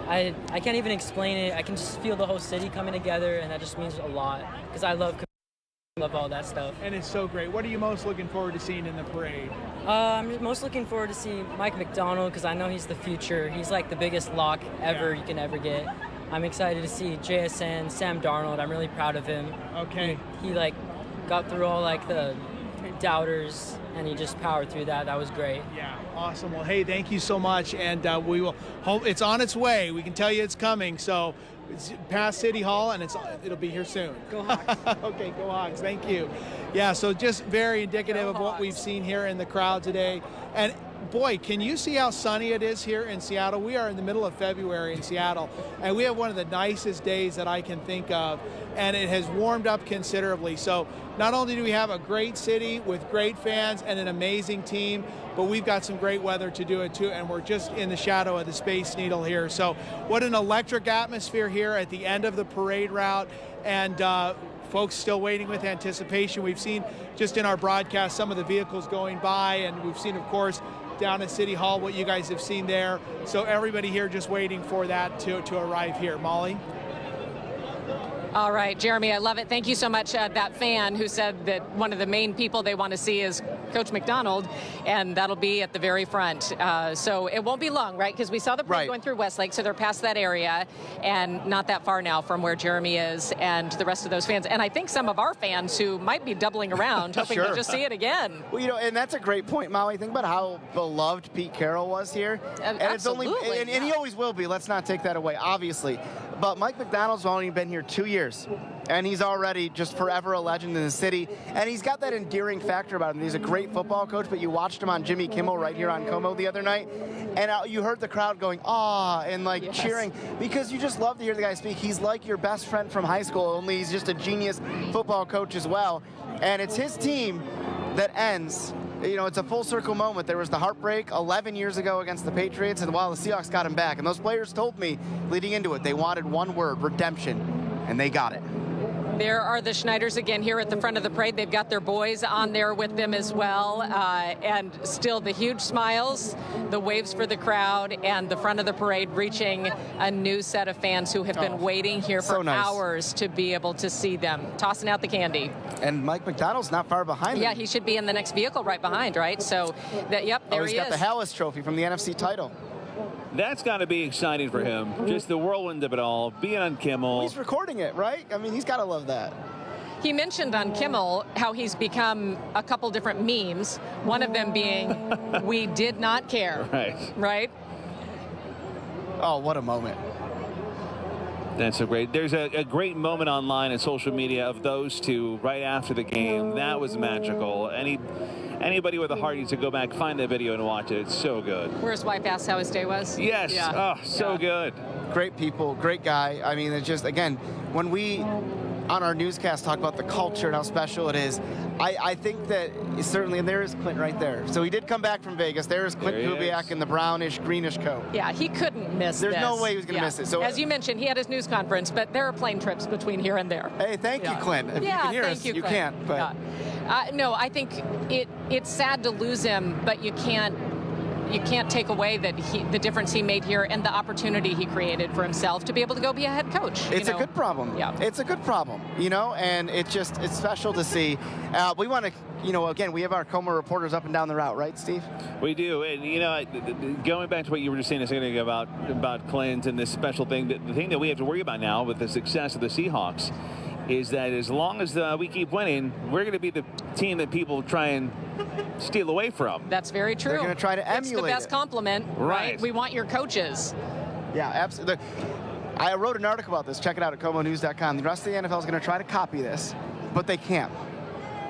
I can't even explain it. I can just feel the whole city coming together, and that just means a lot because I love love all that stuff. And it's so great. What are you most looking forward to seeing in the parade? I'm most looking forward to seeing Mike McDonald because I know he's the future. He's like the biggest lock ever you can ever get. I'm excited to see JSN, Sam Darnold. I'm really proud of him. Okay. He like got through all like the doubters and he just powered through that. That was great. Yeah, awesome. Well, hey, thank you so much, and we will hope it's on its way. We can tell you it's coming. So it's past City Hall, and it'll be here soon. Go Hawks. Okay, go Hawks. Thank you. Yeah, so just very indicative of what we've seen here in the crowd today. And boy, can you see how sunny it is here in Seattle? We are in the middle of February in Seattle, and we have one of the nicest days that I can think of, and it has warmed up considerably. So not only do we have a great city with great fans and an amazing team, but we've got some great weather to do it too, and we're just in the shadow of the Space Needle here. So what an electric atmosphere here at the end of the parade route, and folks still waiting with anticipation. We've seen just in our broadcast some of the vehicles going by, and we've seen, of course, down at City Hall what you guys have seen there. So everybody here just waiting for that to arrive here. Molly? All right, Jeremy, I love it. Thank you so much. That fan who said that one of the main people they want to see is Coach McDonald, and that'll be at the very front. So it won't be long, right? Because we saw the parade going through Westlake, so they're past that area and not that far now from where Jeremy is and the rest of those fans. And I think some of our fans who might be doubling around, hoping to just see it again. Well, you know, and that's a great point, Molly. Think about how beloved Pete Carroll was here. And Absolutely. It's only, and he always will be. Let's not take that away, obviously. But Mike McDonald's only been here 2 years, and he's already just forever a legend in the city. And he's got that endearing factor about him. He's a great football coach, but you watched him on Jimmy Kimmel right here on Como the other night, and you heard the crowd going, "Ah," and like cheering, because you just love to hear the guy speak. He's like your best friend from high school, only he's just a genius football coach as well. And it's his team that ends. You know, it's a full circle moment. There was the heartbreak 11 years ago against the Patriots, and while the Seahawks got him back, and those players told me leading into it, they wanted one word: redemption, and they got it. There are the Schneiders again here at the front of the parade. They've got their boys on there with them as well. And still the huge smiles, the waves for the crowd, and the front of the parade reaching a new set of fans who have been waiting here for hours to be able to see them. Tossing out the candy. And Mike McDonald's not far behind them. Yeah, he should be in the next vehicle right behind, right? So, there he is. He's got the Hallis Trophy from the NFC title. That's got to be exciting for him. Just the whirlwind of it all, being on Kimmel. He's recording it, right? I mean, he's got to love that. He mentioned on Kimmel how he's become a couple different memes, one of them being, "We did not care." Right? Oh, what a moment. That's so great. There's a great moment online and social media of those two right after the game. That was magical. Anybody with a heart needs to go back, find that video, and watch it. It's so good. Where his wife asked how his day was? Yes. Yeah. Oh, so good. Great people, great guy. I mean, it's just, again, when we on our newscast talk about the culture and how special it is, I think that certainly, and there is Clint right there. So he did come back from Vegas. There is Clint Kubiak in the brownish, greenish coat. Yeah, he couldn't miss There's no way he was going to miss it. So, as you mentioned, he had his news conference, but there are plane trips between here and there. Hey, thank you, Clint. If you can hear us, you can't. But. No, I think it's sad to lose him, but you can't take away that the difference he made here and the opportunity he created for himself to be able to go be a head coach. It's a good problem. Yeah. It's a good problem, and it's special to see. We want to, again, we have our Como reporters up and down the route, right, Steve? We do. And, going back to what you were just saying a second ago about Clint and this special thing, the thing that we have to worry about now with the success of the Seahawks is that as long as we keep winning, we're going to be the team that people try and steal away from. That's very true. They're going to try to emulate It's the best compliment, right? We want your coaches. Yeah, absolutely. I wrote an article about this. Check it out at comonews.com. The rest of the NFL is going to try to copy this, but they can't.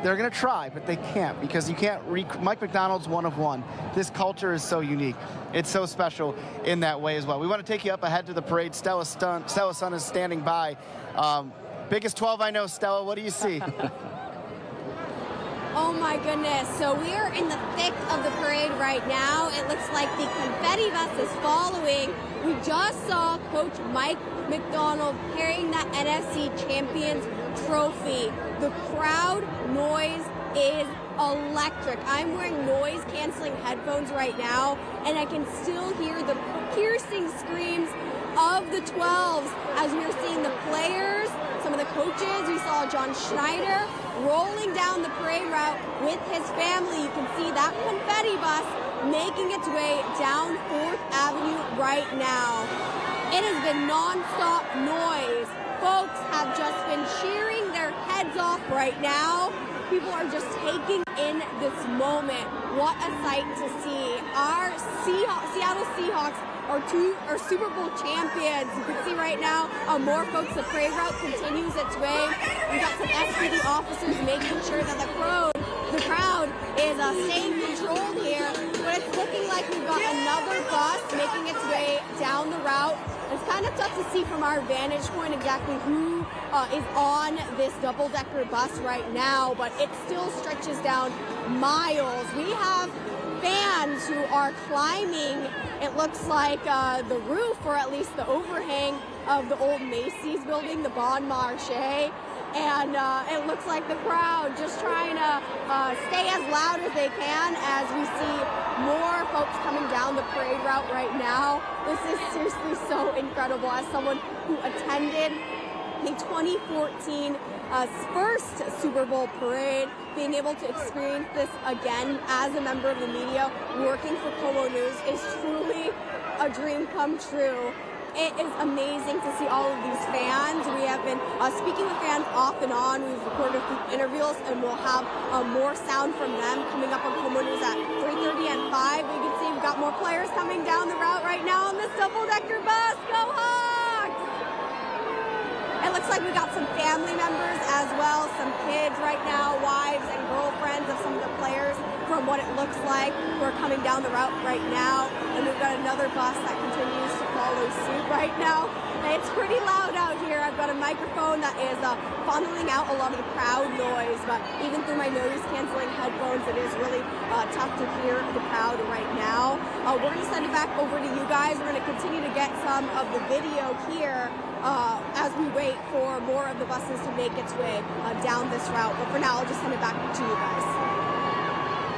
They're going to try, but they can't, because you can't Mike McDonald's one of one. This culture is so unique. It's so special in that way as well. We want to take you up ahead to the parade. Stella's son is standing by. Biggest 12 I know, Stella. What do you see? Oh my goodness. So we are in the thick of the parade right now. It looks like the confetti vest is following. We just saw Coach Mike McDonald carrying that NFC Champions trophy. The crowd noise is electric. I'm wearing noise-canceling headphones right now, and I can still hear the piercing screams of the 12s as we are seeing the players, some of the coaches. We saw John Schneider rolling down the parade route with his family. You can see that confetti bus making its way down 4th Avenue right now. It has been non-stop noise. Folks have just been cheering their heads off right now. People are just taking in this moment. What a sight to see. Our Seattle Seahawks are Super Bowl champions. You can see right now more folks. The parade route continues its way. We got some SPD officers making sure that the crowd is staying controlled here. But it's looking like we've got another bus making its way down the route. It's kind of tough to see from our vantage point exactly who is on this double-decker bus right now, but it still stretches down miles. We have fans who are climbing, it looks like, the roof, or at least the overhang of the old Macy's building, the Bon Marché. And it looks like the crowd just trying to stay as loud as they can as we see more folks coming down the parade route right now. This is seriously so incredible. As someone who attended the 2014 first Super Bowl parade, being able to experience this again as a member of the media working for Como News is truly a dream come true. It is amazing to see all of these fans. We have been speaking with fans off and on. We've recorded a few interviews, and we'll have more sound from them coming up on Como News at 3:30 and 5. You can see we've got more players coming down the route right now on this double-decker bus. Go Hawks! It looks like we got some family members as well, some kids right now, wives and girlfriends of some of the players from what it looks like who are coming down the route right now. And we've got another bus that continues to follow suit right now. It's pretty loud out here. I've got a microphone that is funneling out a lot of the crowd noise, but even through my noise-canceling headphones, it is really tough to hear the crowd right now. We're going to send it back over to you guys. We're going to continue to get some of the video here as we wait for more of the buses to make its way down this route. But for now, I'll just send it back to you guys.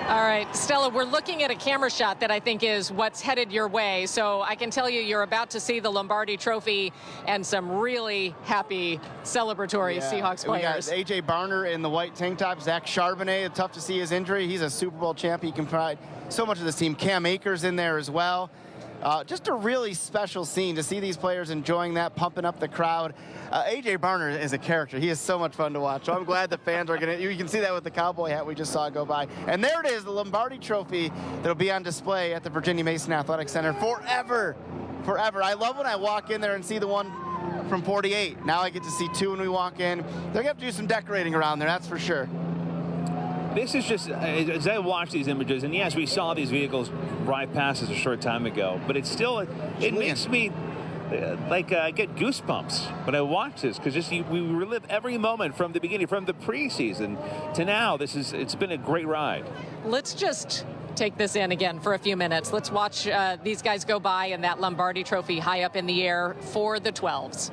All right, Stella, we're looking at a camera shot that I think is what's headed your way. So I can tell you you're about to see the Lombardi Trophy and some really happy celebratory Seahawks players. We got A.J. Barner in the white tank top. Zach Charbonnet, tough to see his injury. He's a Super Bowl champ. He can provide so much of this team. Cam Akers in there as well. Just a really special scene to see these players enjoying that, pumping up the crowd. A.J. Barner is a character. He is so much fun to watch. So I'm glad the fans are going to, you can see that with the cowboy hat we just saw go by. And there it is, the Lombardi Trophy that'll be on display at the Virginia Mason Athletic Center forever. Forever. I love when I walk in there and see the one from 48. Now I get to see two when we walk in. They're going to have to do some decorating around there, that's for sure. This is just, as I watch these images, and yes, we saw these vehicles drive past us a short time ago, but it's still, it makes me like get goosebumps when I watch this, because just we relive every moment from the beginning, from the preseason to now. It's been a great ride. Let's just take this in again for a few minutes. Let's watch these guys go by and that Lombardi Trophy high up in the air for the 12s.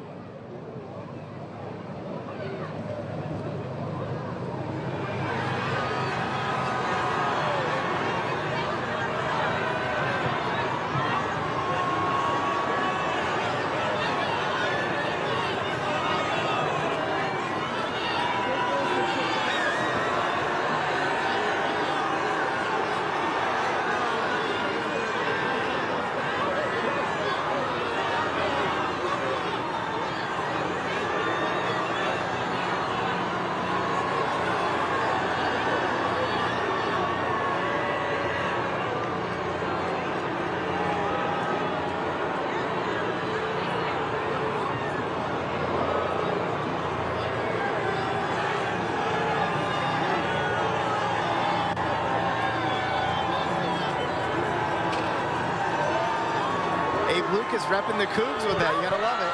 Lucas repping the Cougs with that. You gotta love it.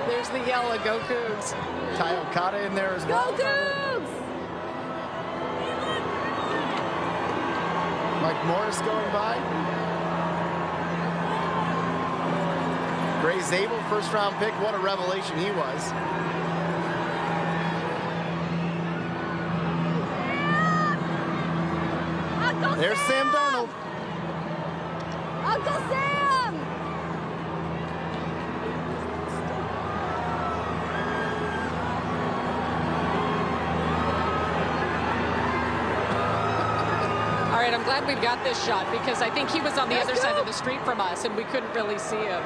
There's the yellow, go Cougs. Ty Okada in there as well. Go Cougs! Mike Morris going by. Gray Zabel, first round pick. What a revelation he was. There's Sam Darnold. Uncle Sam! great. I'm glad we've got this shot because I think he was on the other side of the street from us and we couldn't really see him.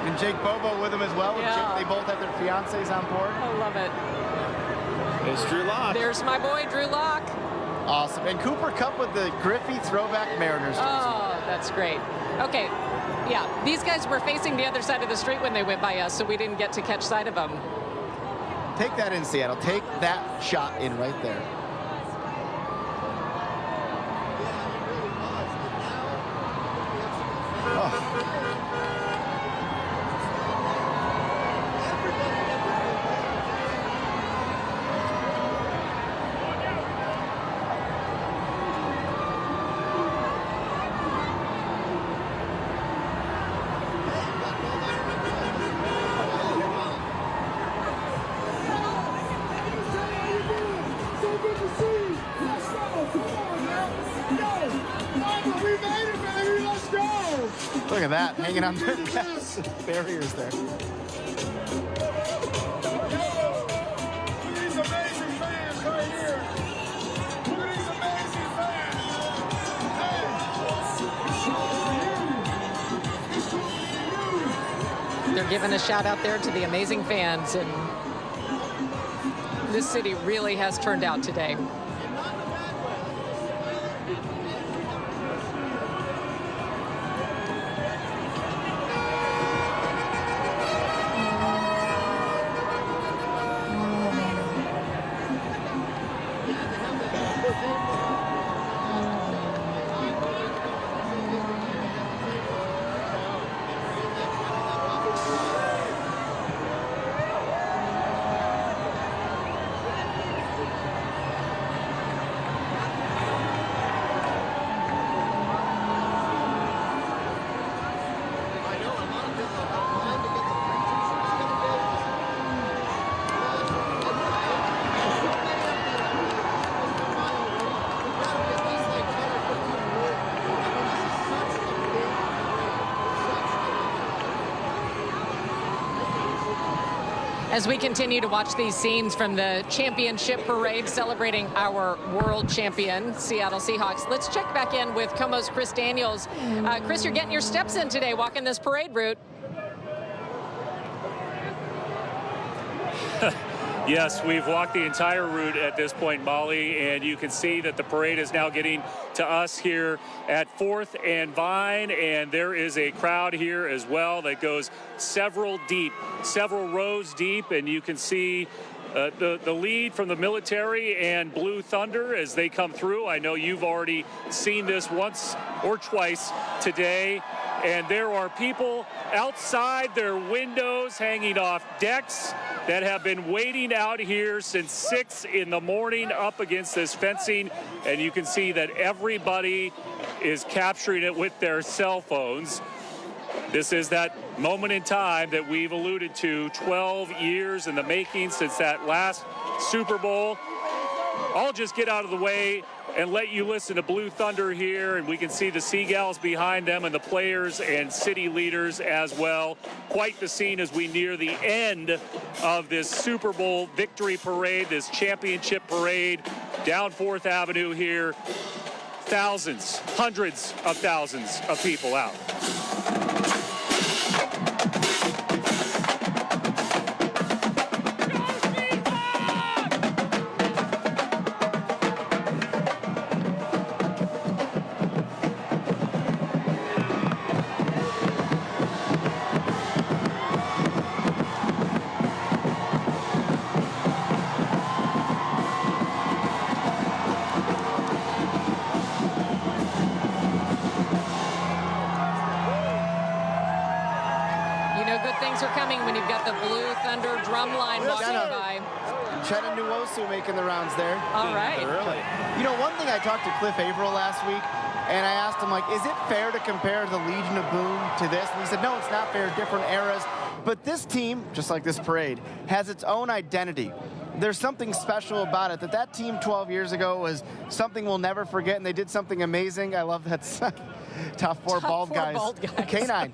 And Jake Bobo with him as well. Yeah. They both have their fiancés on board. I love it. There's Drew Lock. There's my boy, Drew Lock. Awesome. And Cooper Kupp with the Griffey throwback Mariners jersey. Oh, that's great. Okay. Yeah, these guys were facing the other side of the street when they went by us, so we didn't get to catch sight of them. Take that in, Seattle. Take that shot in right there. Oh. Look at that, hanging on to the barriers there. These amazing fans right here. Look at these amazing fans. They're giving a shout out there to the amazing fans, and this city really has turned out today. As we continue to watch these scenes from the championship parade celebrating our world champion, Seattle Seahawks, let's check back in with Como's Chris Daniels. Chris, you're getting your steps in today, walking this parade route. Yes, we've walked the entire route at this point, Molly, and you can see that the parade is now getting to us here at 4th and Vine, and there is a crowd here as well that goes several rows deep, and you can see the lead from the military and Blue Thunder as they come through. I know you've already seen this once or twice today, and there are people outside their windows hanging off decks that have been waiting out here since 6 in the morning up against this fencing, and you can see that everybody is capturing it with their cell phones. This is that moment in time that we've alluded to, 12 years in the making since that last Super Bowl. I'll just get out of the way and let you listen to Blue Thunder here, and we can see the Seagulls behind them and the players and city leaders as well. Quite the scene as we near the end of this Super Bowl victory parade, this championship parade down 4th Avenue here. Thousands, hundreds of thousands of people out. When you've got the Blue Thunder drum line walking by. Cheta Nwosu making the rounds there. All right. Early. You know, one thing I talked to Cliff Averill last week, and I asked him, like, is it fair to compare the Legion of Boom to this? And he said, no, it's not fair, different eras. But this team, just like this parade, has its own identity. There's something special about it, that team 12 years ago was something we'll never forget, and they did something amazing. I love that. Top four bald guys. Bald guys. Canine.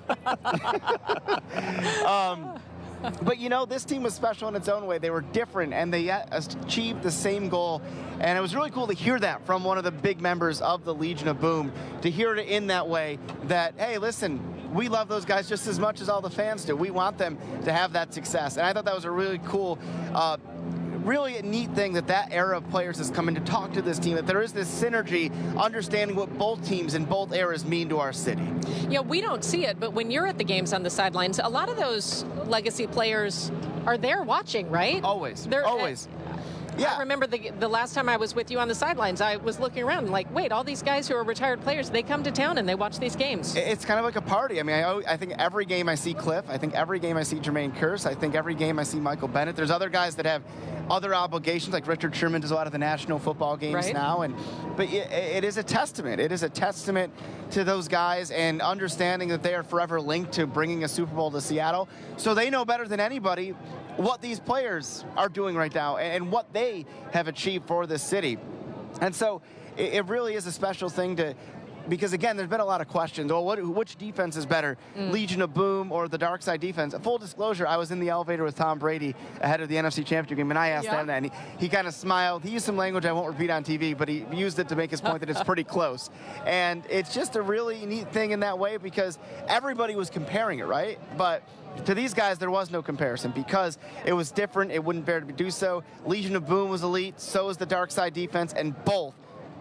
But, you know, this team was special in its own way. They were different, and they achieved the same goal. And it was really cool to hear that from one of the big members of the Legion of Boom, to hear it in that way that, hey, listen, we love those guys just as much as all the fans do. We want them to have that success. And I thought that was a really cool, really a neat thing that era of players has come in to talk to this team, that there is this synergy, understanding what both teams in both eras mean to our city. Yeah, we don't see it, but when you're at the games on the sidelines, a lot of those legacy players are there watching, right? Always. They're always. Yeah. I remember the last time I was with you on the sidelines, I was looking around like, wait, all these guys who are retired players, they come to town and they watch these games. It's kind of like a party. I mean, I think every game I see Cliff. I think every game I see Jermaine Kearse. I think every game I see Michael Bennett. There's other guys that have other obligations, like Richard Sherman does a lot of the national football games now. But it is a testament. It is a testament to those guys and understanding that they are forever linked to bringing a Super Bowl to Seattle. So they know better than anybody what these players are doing right now and what they have achieved for this city. And so it really is a special thing because again, there's been a lot of questions. Well, which defense is better, Legion of Boom or the Dark Side defense? Full disclosure, I was in the elevator with Tom Brady ahead of the NFC Championship game, and I asked him that, and he kind of smiled. He used some language I won't repeat on TV, but he used it to make his point that it's pretty close. And it's just a really neat thing in that way because everybody was comparing it, right? But to these guys, there was no comparison because it was different. It wouldn't bear to do so. Legion of Boom was elite. So was the Dark Side defense, and both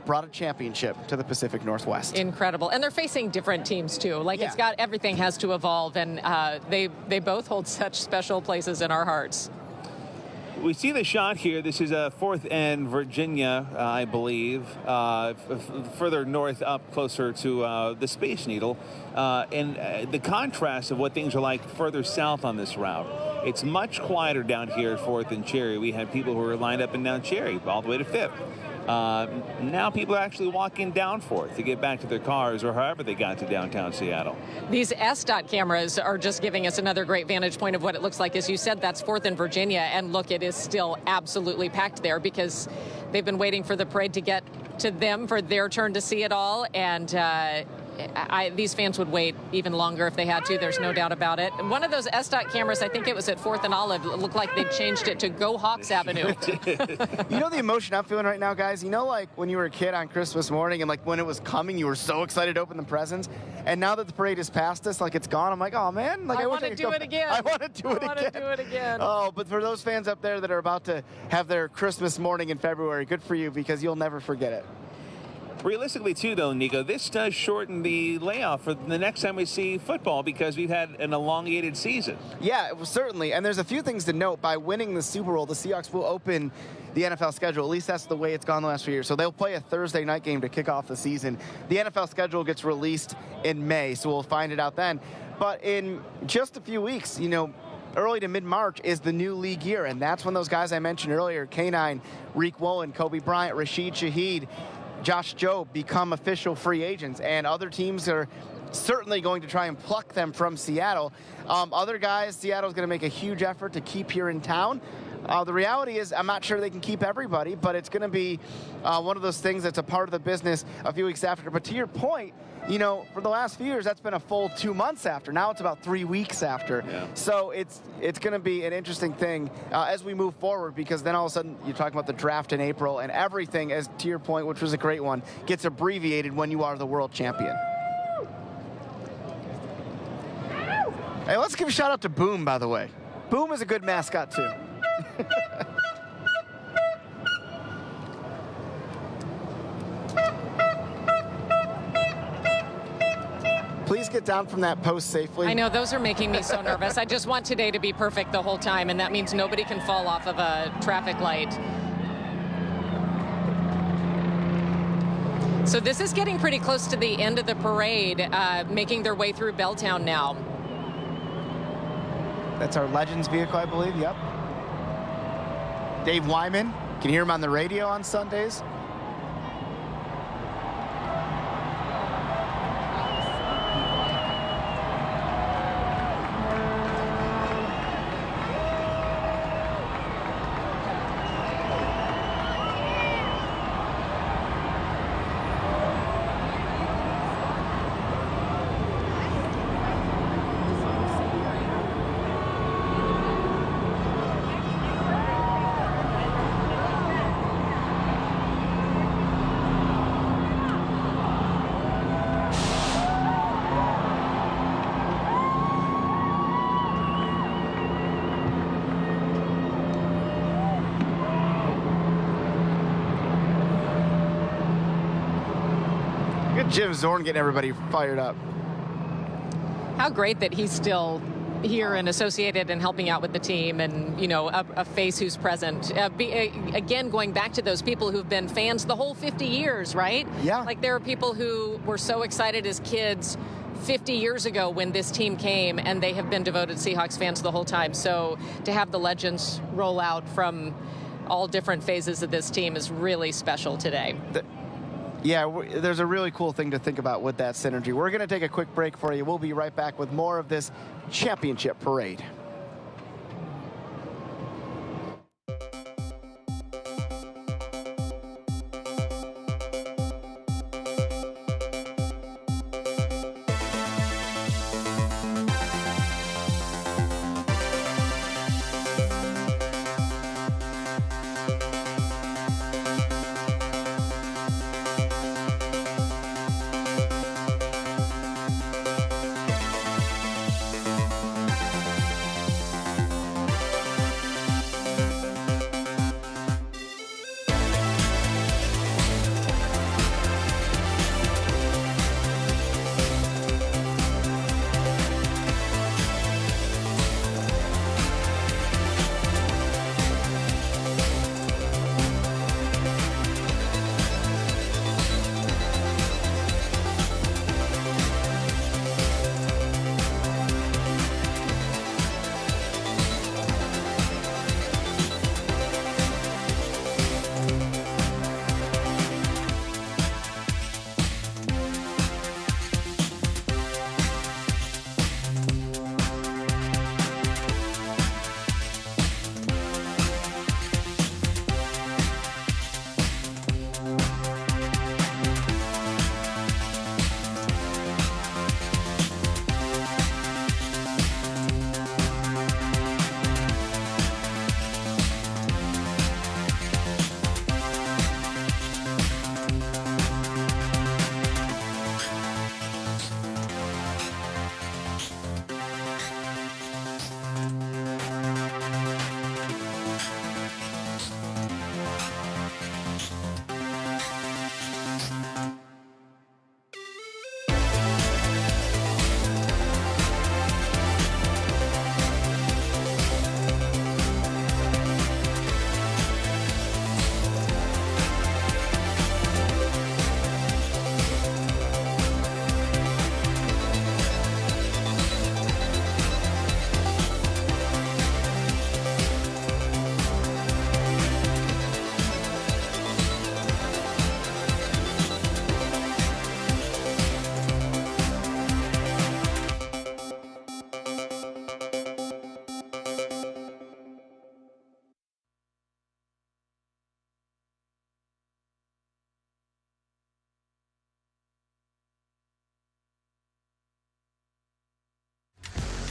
brought a championship to the Pacific Northwest. Incredible. And they're facing different teams, too. Like, it's got everything has to evolve, and they both hold such special places in our hearts. We see the shot here. This is 4th and Virginia, I believe, further north up closer to the Space Needle. And the contrast of what things are like further south on this route. It's much quieter down here at 4th and Cherry. We had people who were lined up and down Cherry all the way to 5th. Now people are actually walking down 4th to get back to their cars or however they got to downtown Seattle. These SDOT cameras are just giving us another great vantage point of what it looks like. As you said, that's 4th and Virginia, and look, it is still absolutely packed there because they've been waiting for the parade to get to them for their turn to see it all, and these fans would wait even longer if they had to. There's no doubt about it. One of those SDOT cameras, I think it was at 4th and Olive, it looked like they changed it to Go Hawks Avenue. You know the emotion I'm feeling right now, guys? You know, like when you were a kid on Christmas morning and like when it was coming, you were so excited to open the presents. And now that the parade is past us, like it's gone, I'm like, oh man, like I want to do it again. I want to do it again. Oh, but for those fans up there that are about to have their Christmas morning in February, good for you because you'll never forget it. Realistically, too, though, Nico, this does shorten the layoff for the next time we see football because we've had an elongated season. Yeah, certainly. And there's a few things to note. By winning the Super Bowl, the Seahawks will open the NFL schedule. At least that's the way it's gone the last few years. So they'll play a Thursday night game to kick off the season. The NFL schedule gets released in May, so we'll find it out then. But in just a few weeks, you know, early to mid-March is the new league year, and that's when those guys I mentioned earlier, K9, Reek Woolen, Kobe Bryant, Rashid Shaheed, Josh Jobe, become official free agents, and other teams are certainly going to try and pluck them from Seattle. Other guys, Seattle's going to make a huge effort to keep here in town. The reality is I'm not sure they can keep everybody, but it's going to be one of those things that's a part of the business a few weeks after. But to your point, you know, for the last few years, that's been a full 2 months after. Now it's about 3 weeks after. Yeah. So it's going to be an interesting thing as we move forward, because then all of a sudden you're talking about the draft in April, and everything, as to your point, which was a great one, gets abbreviated when you are the world champion. Hey, let's give a shout out to Boom, by the way. Boom is a good mascot, too. Please get down from that post safely. I know, those are making me so nervous. I just want today to be perfect the whole time, and that means nobody can fall off of a traffic light. So this is getting pretty close to the end of the parade, making their way through Belltown now. That's our Legends vehicle, I believe, yep. Dave Wyman, you can hear him on the radio on Sundays. Look at Jim Zorn getting everybody fired up. How great that he's still here and associated and helping out with the team, and a face who's present. Again, going back to those people who've been fans the whole 50 years, right? Yeah. Like there are people who were so excited as kids 50 years ago when this team came, and they have been devoted Seahawks fans the whole time. So to have the legends roll out from all different phases of this team is really special today. There's a really cool thing to think about with that synergy. We're going to take a quick break for you. We'll be right back with more of this championship parade.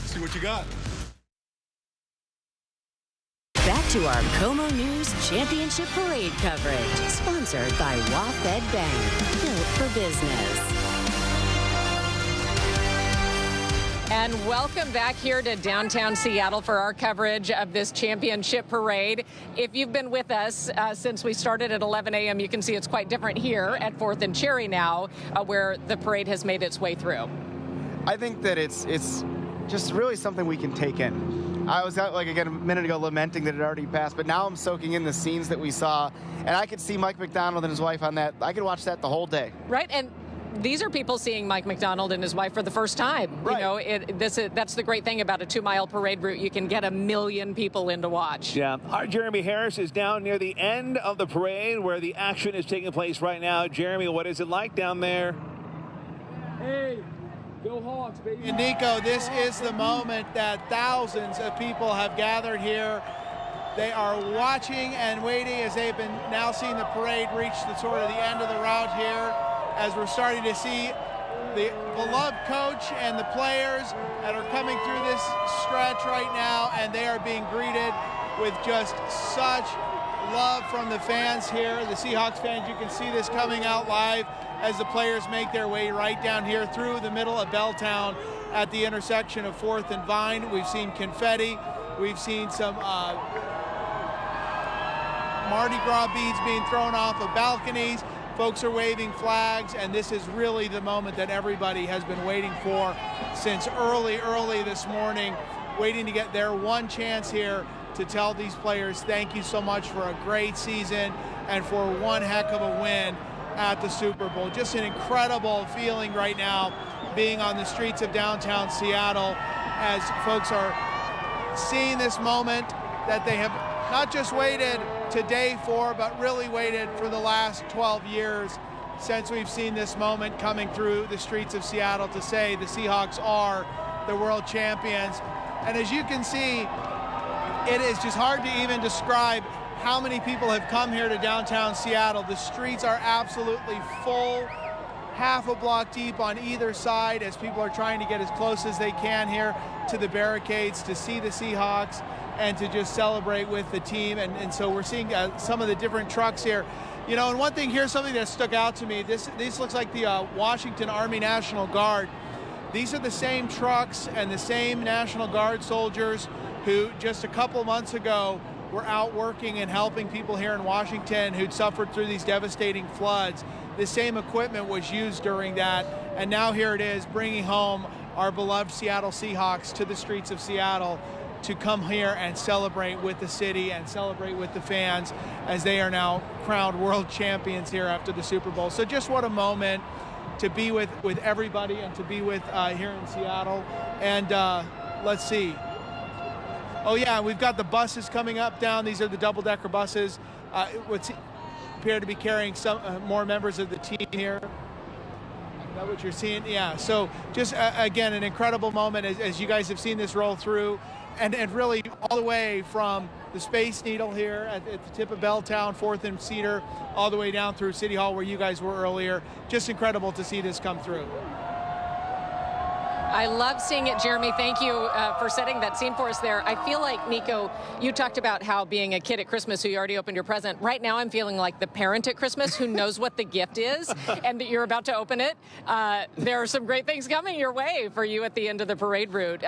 See what you got. Back to our Como News Championship Parade coverage, sponsored by WaFd Bank, built for business. And welcome back here to downtown Seattle for our coverage of this championship parade. If you've been with us since we started at 11 a.m., you can see it's quite different here at 4th and Cherry now, where the parade has made its way through. I think that it's just really something we can take in. I was out, again, a minute ago lamenting that it already passed, but now I'm soaking in the scenes that we saw, and I could see Mike McDonald and his wife on that. I could watch that the whole day. Right, and these are people seeing Mike McDonald and his wife for the first time. Right. That's the great thing about a 2-mile parade route. You can get 1 million people in to watch. Yeah. Our Jeremy Harris is down near the end of the parade where the action is taking place right now. Jeremy, what is it like down there? Hey. Go Hawks, baby. And Nico, this is the moment that thousands of people have gathered here. They are watching and waiting as they've been now seeing the parade reach the sort of the end of the route here, as we're starting to see the beloved coach and the players that are coming through this stretch right now, and they are being greeted with just such love from the fans here. The Seahawks fans, you can see this coming out live as the players make their way right down here through the middle of Belltown at the intersection of 4th and Vine. We've seen confetti. We've seen some Mardi Gras beads being thrown off of balconies. Folks are waving flags, and this is really the moment that everybody has been waiting for since early this morning, waiting to get their one chance here to tell these players thank you so much for a great season and for one heck of a win at the Super Bowl. Just an incredible feeling right now being on the streets of downtown Seattle as folks are seeing this moment that they have not just waited today for, but really waited for the last 12 years since we've seen this moment coming through the streets of Seattle to say the Seahawks are the world champions. And as you can see, it is just hard to even describe how many people have come here to downtown Seattle. The streets are absolutely full, half a block deep on either side as people are trying to get as close as they can here to the barricades to see the Seahawks and to just celebrate with the team. And so we're seeing some of the different trucks here. You know, and one thing here, something that stuck out to me, this looks like the Washington Army National Guard. These are the same trucks and the same National Guard soldiers who just a couple months ago were out working and helping people here in Washington who'd suffered through these devastating floods. The same equipment was used during that, and now here it is, bringing home our beloved Seattle Seahawks to the streets of Seattle to come here and celebrate with the city and celebrate with the fans as they are now crowned world champions here after the Super Bowl. So just what a moment to be with everybody and to be with here in Seattle. And let's see. Oh yeah, we've got the buses coming up down. These are the double-decker buses. What appear to be carrying some more members of the team here. Is that what you're seeing? Yeah, so just again, an incredible moment as you guys have seen this roll through. And really all the way from the Space Needle here at the tip of Belltown, 4th and Cedar, all the way down through City Hall where you guys were earlier. Just incredible to see this come through. I love seeing it, Jeremy. Thank you for setting that scene for us there. I feel like, Nico, you talked about how being a kid at Christmas who you already opened your present. Right now I'm feeling like the parent at Christmas who knows what the gift is and that you're about to open it. There are some great things coming your way for you at the end of the parade route.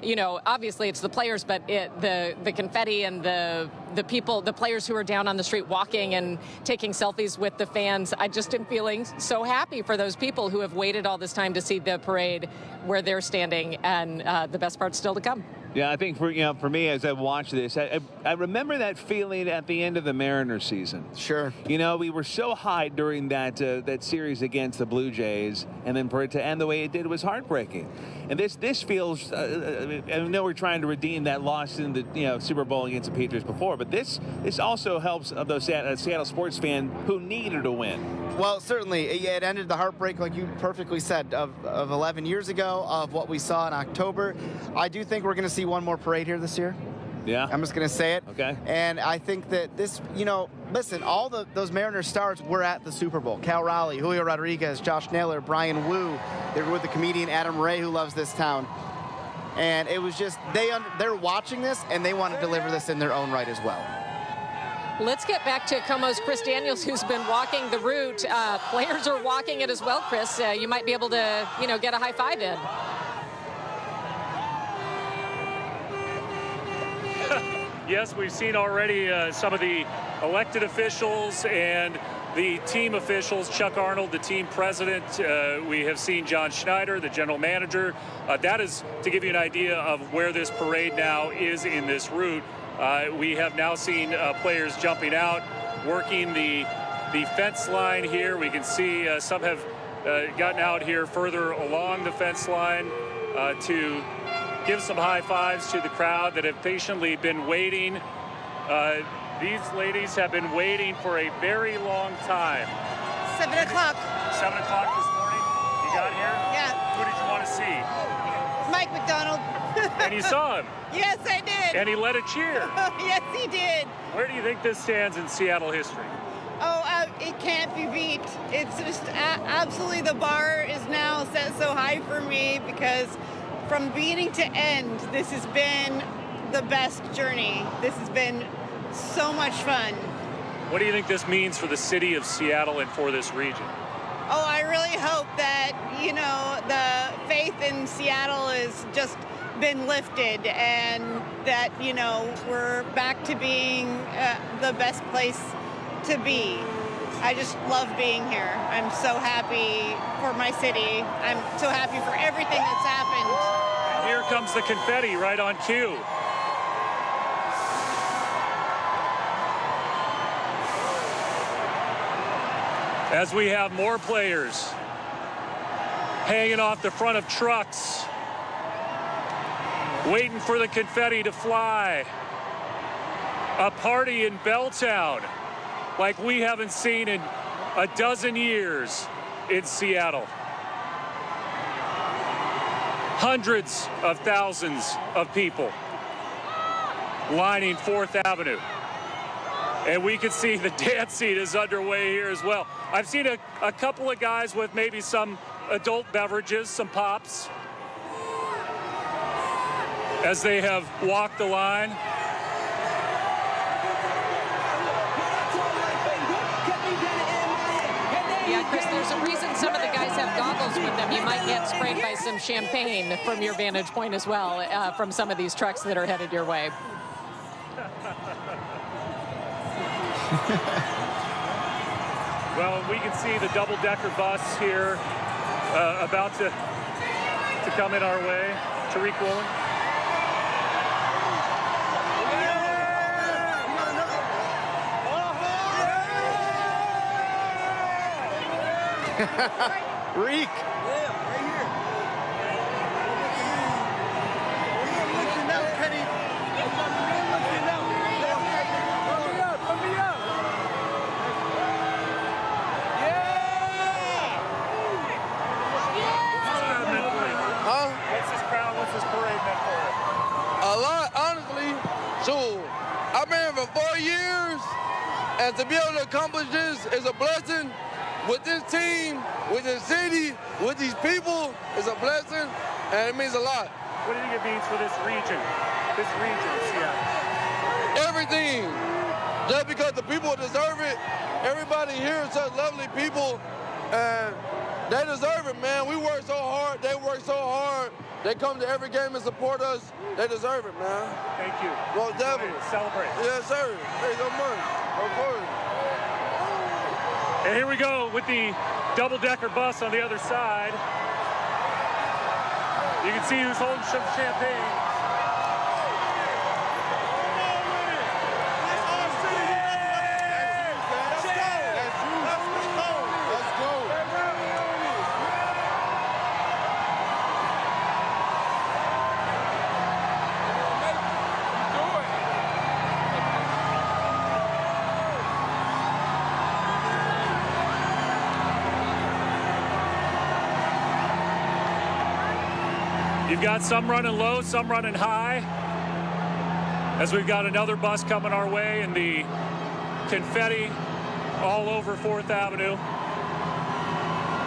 You know, obviously it's the players, but the confetti and the people, the players who are down on the street walking and taking selfies with the fans. I just am feeling so happy for those people who have waited all this time to see the parade where they're standing, and the best part's still to come. Yeah, I think for me, as I watch this, I remember that feeling at the end of the Mariners season. Sure. You know, we were so high during that series against the Blue Jays, and then for it to end the way it did was heartbreaking. And this feels, I know we're trying to redeem that loss in the Super Bowl against the Patriots before, but this also helps those Seattle sports fan who needed a win. Well, certainly, it ended the heartbreak, like you perfectly said, of 11 years ago, of what we saw in October. I do think we're going to see one more parade here this year. Yeah. I'm just going to say it. Okay. And I think that this, listen, all those Mariners stars were at the Super Bowl. Cal Raleigh, Julio Rodriguez, Josh Naylor, Brian Wu. They were with the comedian Adam Ray, who loves this town. And it was just, they're watching this, and they want to deliver this in their own right as well. Let's get back to Como's Chris Daniels, who's been walking the route. Players are walking it as well, Chris. You might be able to, get a high five in. Yes, we've seen already some of the elected officials and the team officials. Chuck Arnold, the team president. We have seen John Schneider, the general manager. That is to give you an idea of where this parade now is in this route. We have now seen players jumping out, working the fence line here. We can see some have gotten out here further along the fence line to give some high fives to the crowd that have patiently been waiting. These ladies have been waiting for a very long time. 7 o'clock. 7 o'clock this morning? You got here? Yeah. Who did you want to see? Mike McDonald. And you saw him? Yes, I did. And he led a cheer? Yes, he did. Where do you think this stands in Seattle history? Oh, it can't be beat. It's just absolutely, the bar is now set so high for me because from beginning to end, this has been the best journey. This has been so much fun. What do you think this means for the city of Seattle and for this region? Oh, I really hope that, the faith in Seattle has just been lifted and that, we're back to being the best place to be. I just love being here. I'm so happy for my city. I'm so happy for everything that's happened. And here comes the confetti right on cue. As we have more players hanging off the front of trucks, waiting for the confetti to fly. A party in Belltown like we haven't seen in a dozen years in Seattle. Hundreds of thousands of people lining 4th Avenue. And we can see the dancing is underway here as well. I've seen a couple of guys with maybe some adult beverages, some pops, as they have walked the line. Yeah, Chris, there's a reason some of the guys have goggles with them. You might get sprayed by some champagne from your vantage point as well, from some of these trucks that are headed your way. Well, we can see the double-decker bus here about to come in our way. Tariq Woolen. Reek. What's this parade meant for you? A lot, honestly. So, I've been here for 4 years, and to be able to accomplish this is a blessing. With this team, with this city, with these people, is a blessing, and it means a lot. What do you think it means for this region Seattle? Everything. Just because the people deserve it. Everybody here is such lovely people, and they deserve it, man. We work so hard. They work so hard. They come to every game and support us. They deserve it, man. Thank you. Well, definitely. Celebrate. Yes, sir. Thank you so much. Of course. And here we go with the double-decker bus on the other side. You can see who's holding some champagne. You've got some running low, some running high, as we've got another bus coming our way and the confetti all over 4th Avenue.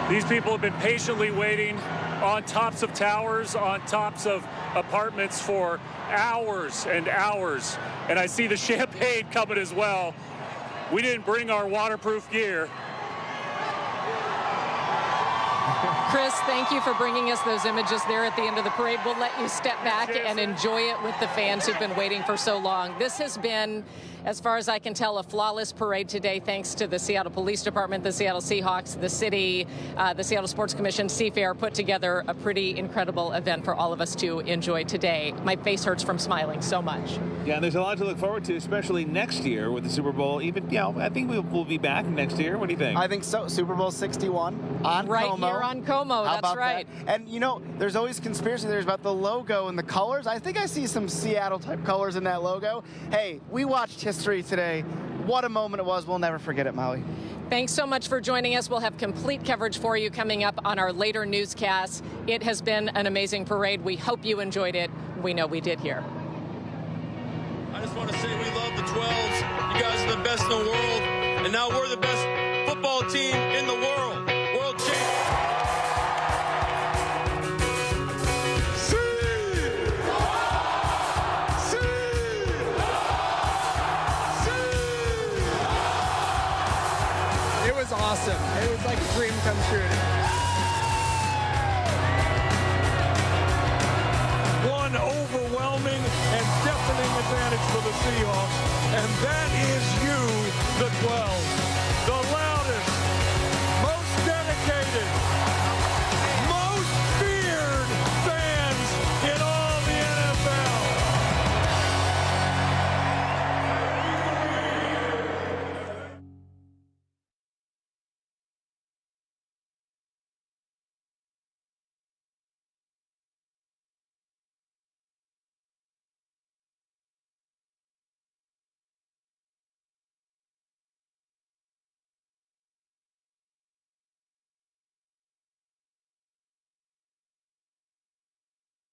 These people have been patiently waiting on tops of towers, on tops of apartments for hours and hours. And I see the champagne coming as well. We didn't bring our waterproof gear. Chris, thank you for bringing us those images there at the end of the parade. We'll let you step back and enjoy it with the fans who've been waiting for so long. This has been, as far as I can tell, a flawless parade today, thanks to the Seattle Police Department, the Seattle Seahawks, the city, the Seattle Sports Commission, Seafair put together a pretty incredible event for all of us to enjoy today. My face hurts from smiling so much. Yeah, there's a lot to look forward to, especially next year with the Super Bowl. Even, I think we'll be back next year. What do you think? I think so. Super Bowl 61 on right Como. Here on Como. How That's right. That? And, there's always conspiracy theories about the logo and the colors. I think I see some Seattle-type colors in that logo. Hey, we watched history today. What a moment it was. We'll never forget it, Molly. Thanks so much for joining us. We'll have complete coverage for you coming up on our later newscasts. It has been an amazing parade. We hope you enjoyed it. We know we did here. I just want to say we love the 12s. You guys are the best in the world. And now we're the best football team in the world. World champions. It was awesome. It was like a dream come true. One overwhelming and deafening advantage for the Seahawks, and that is you, the 12.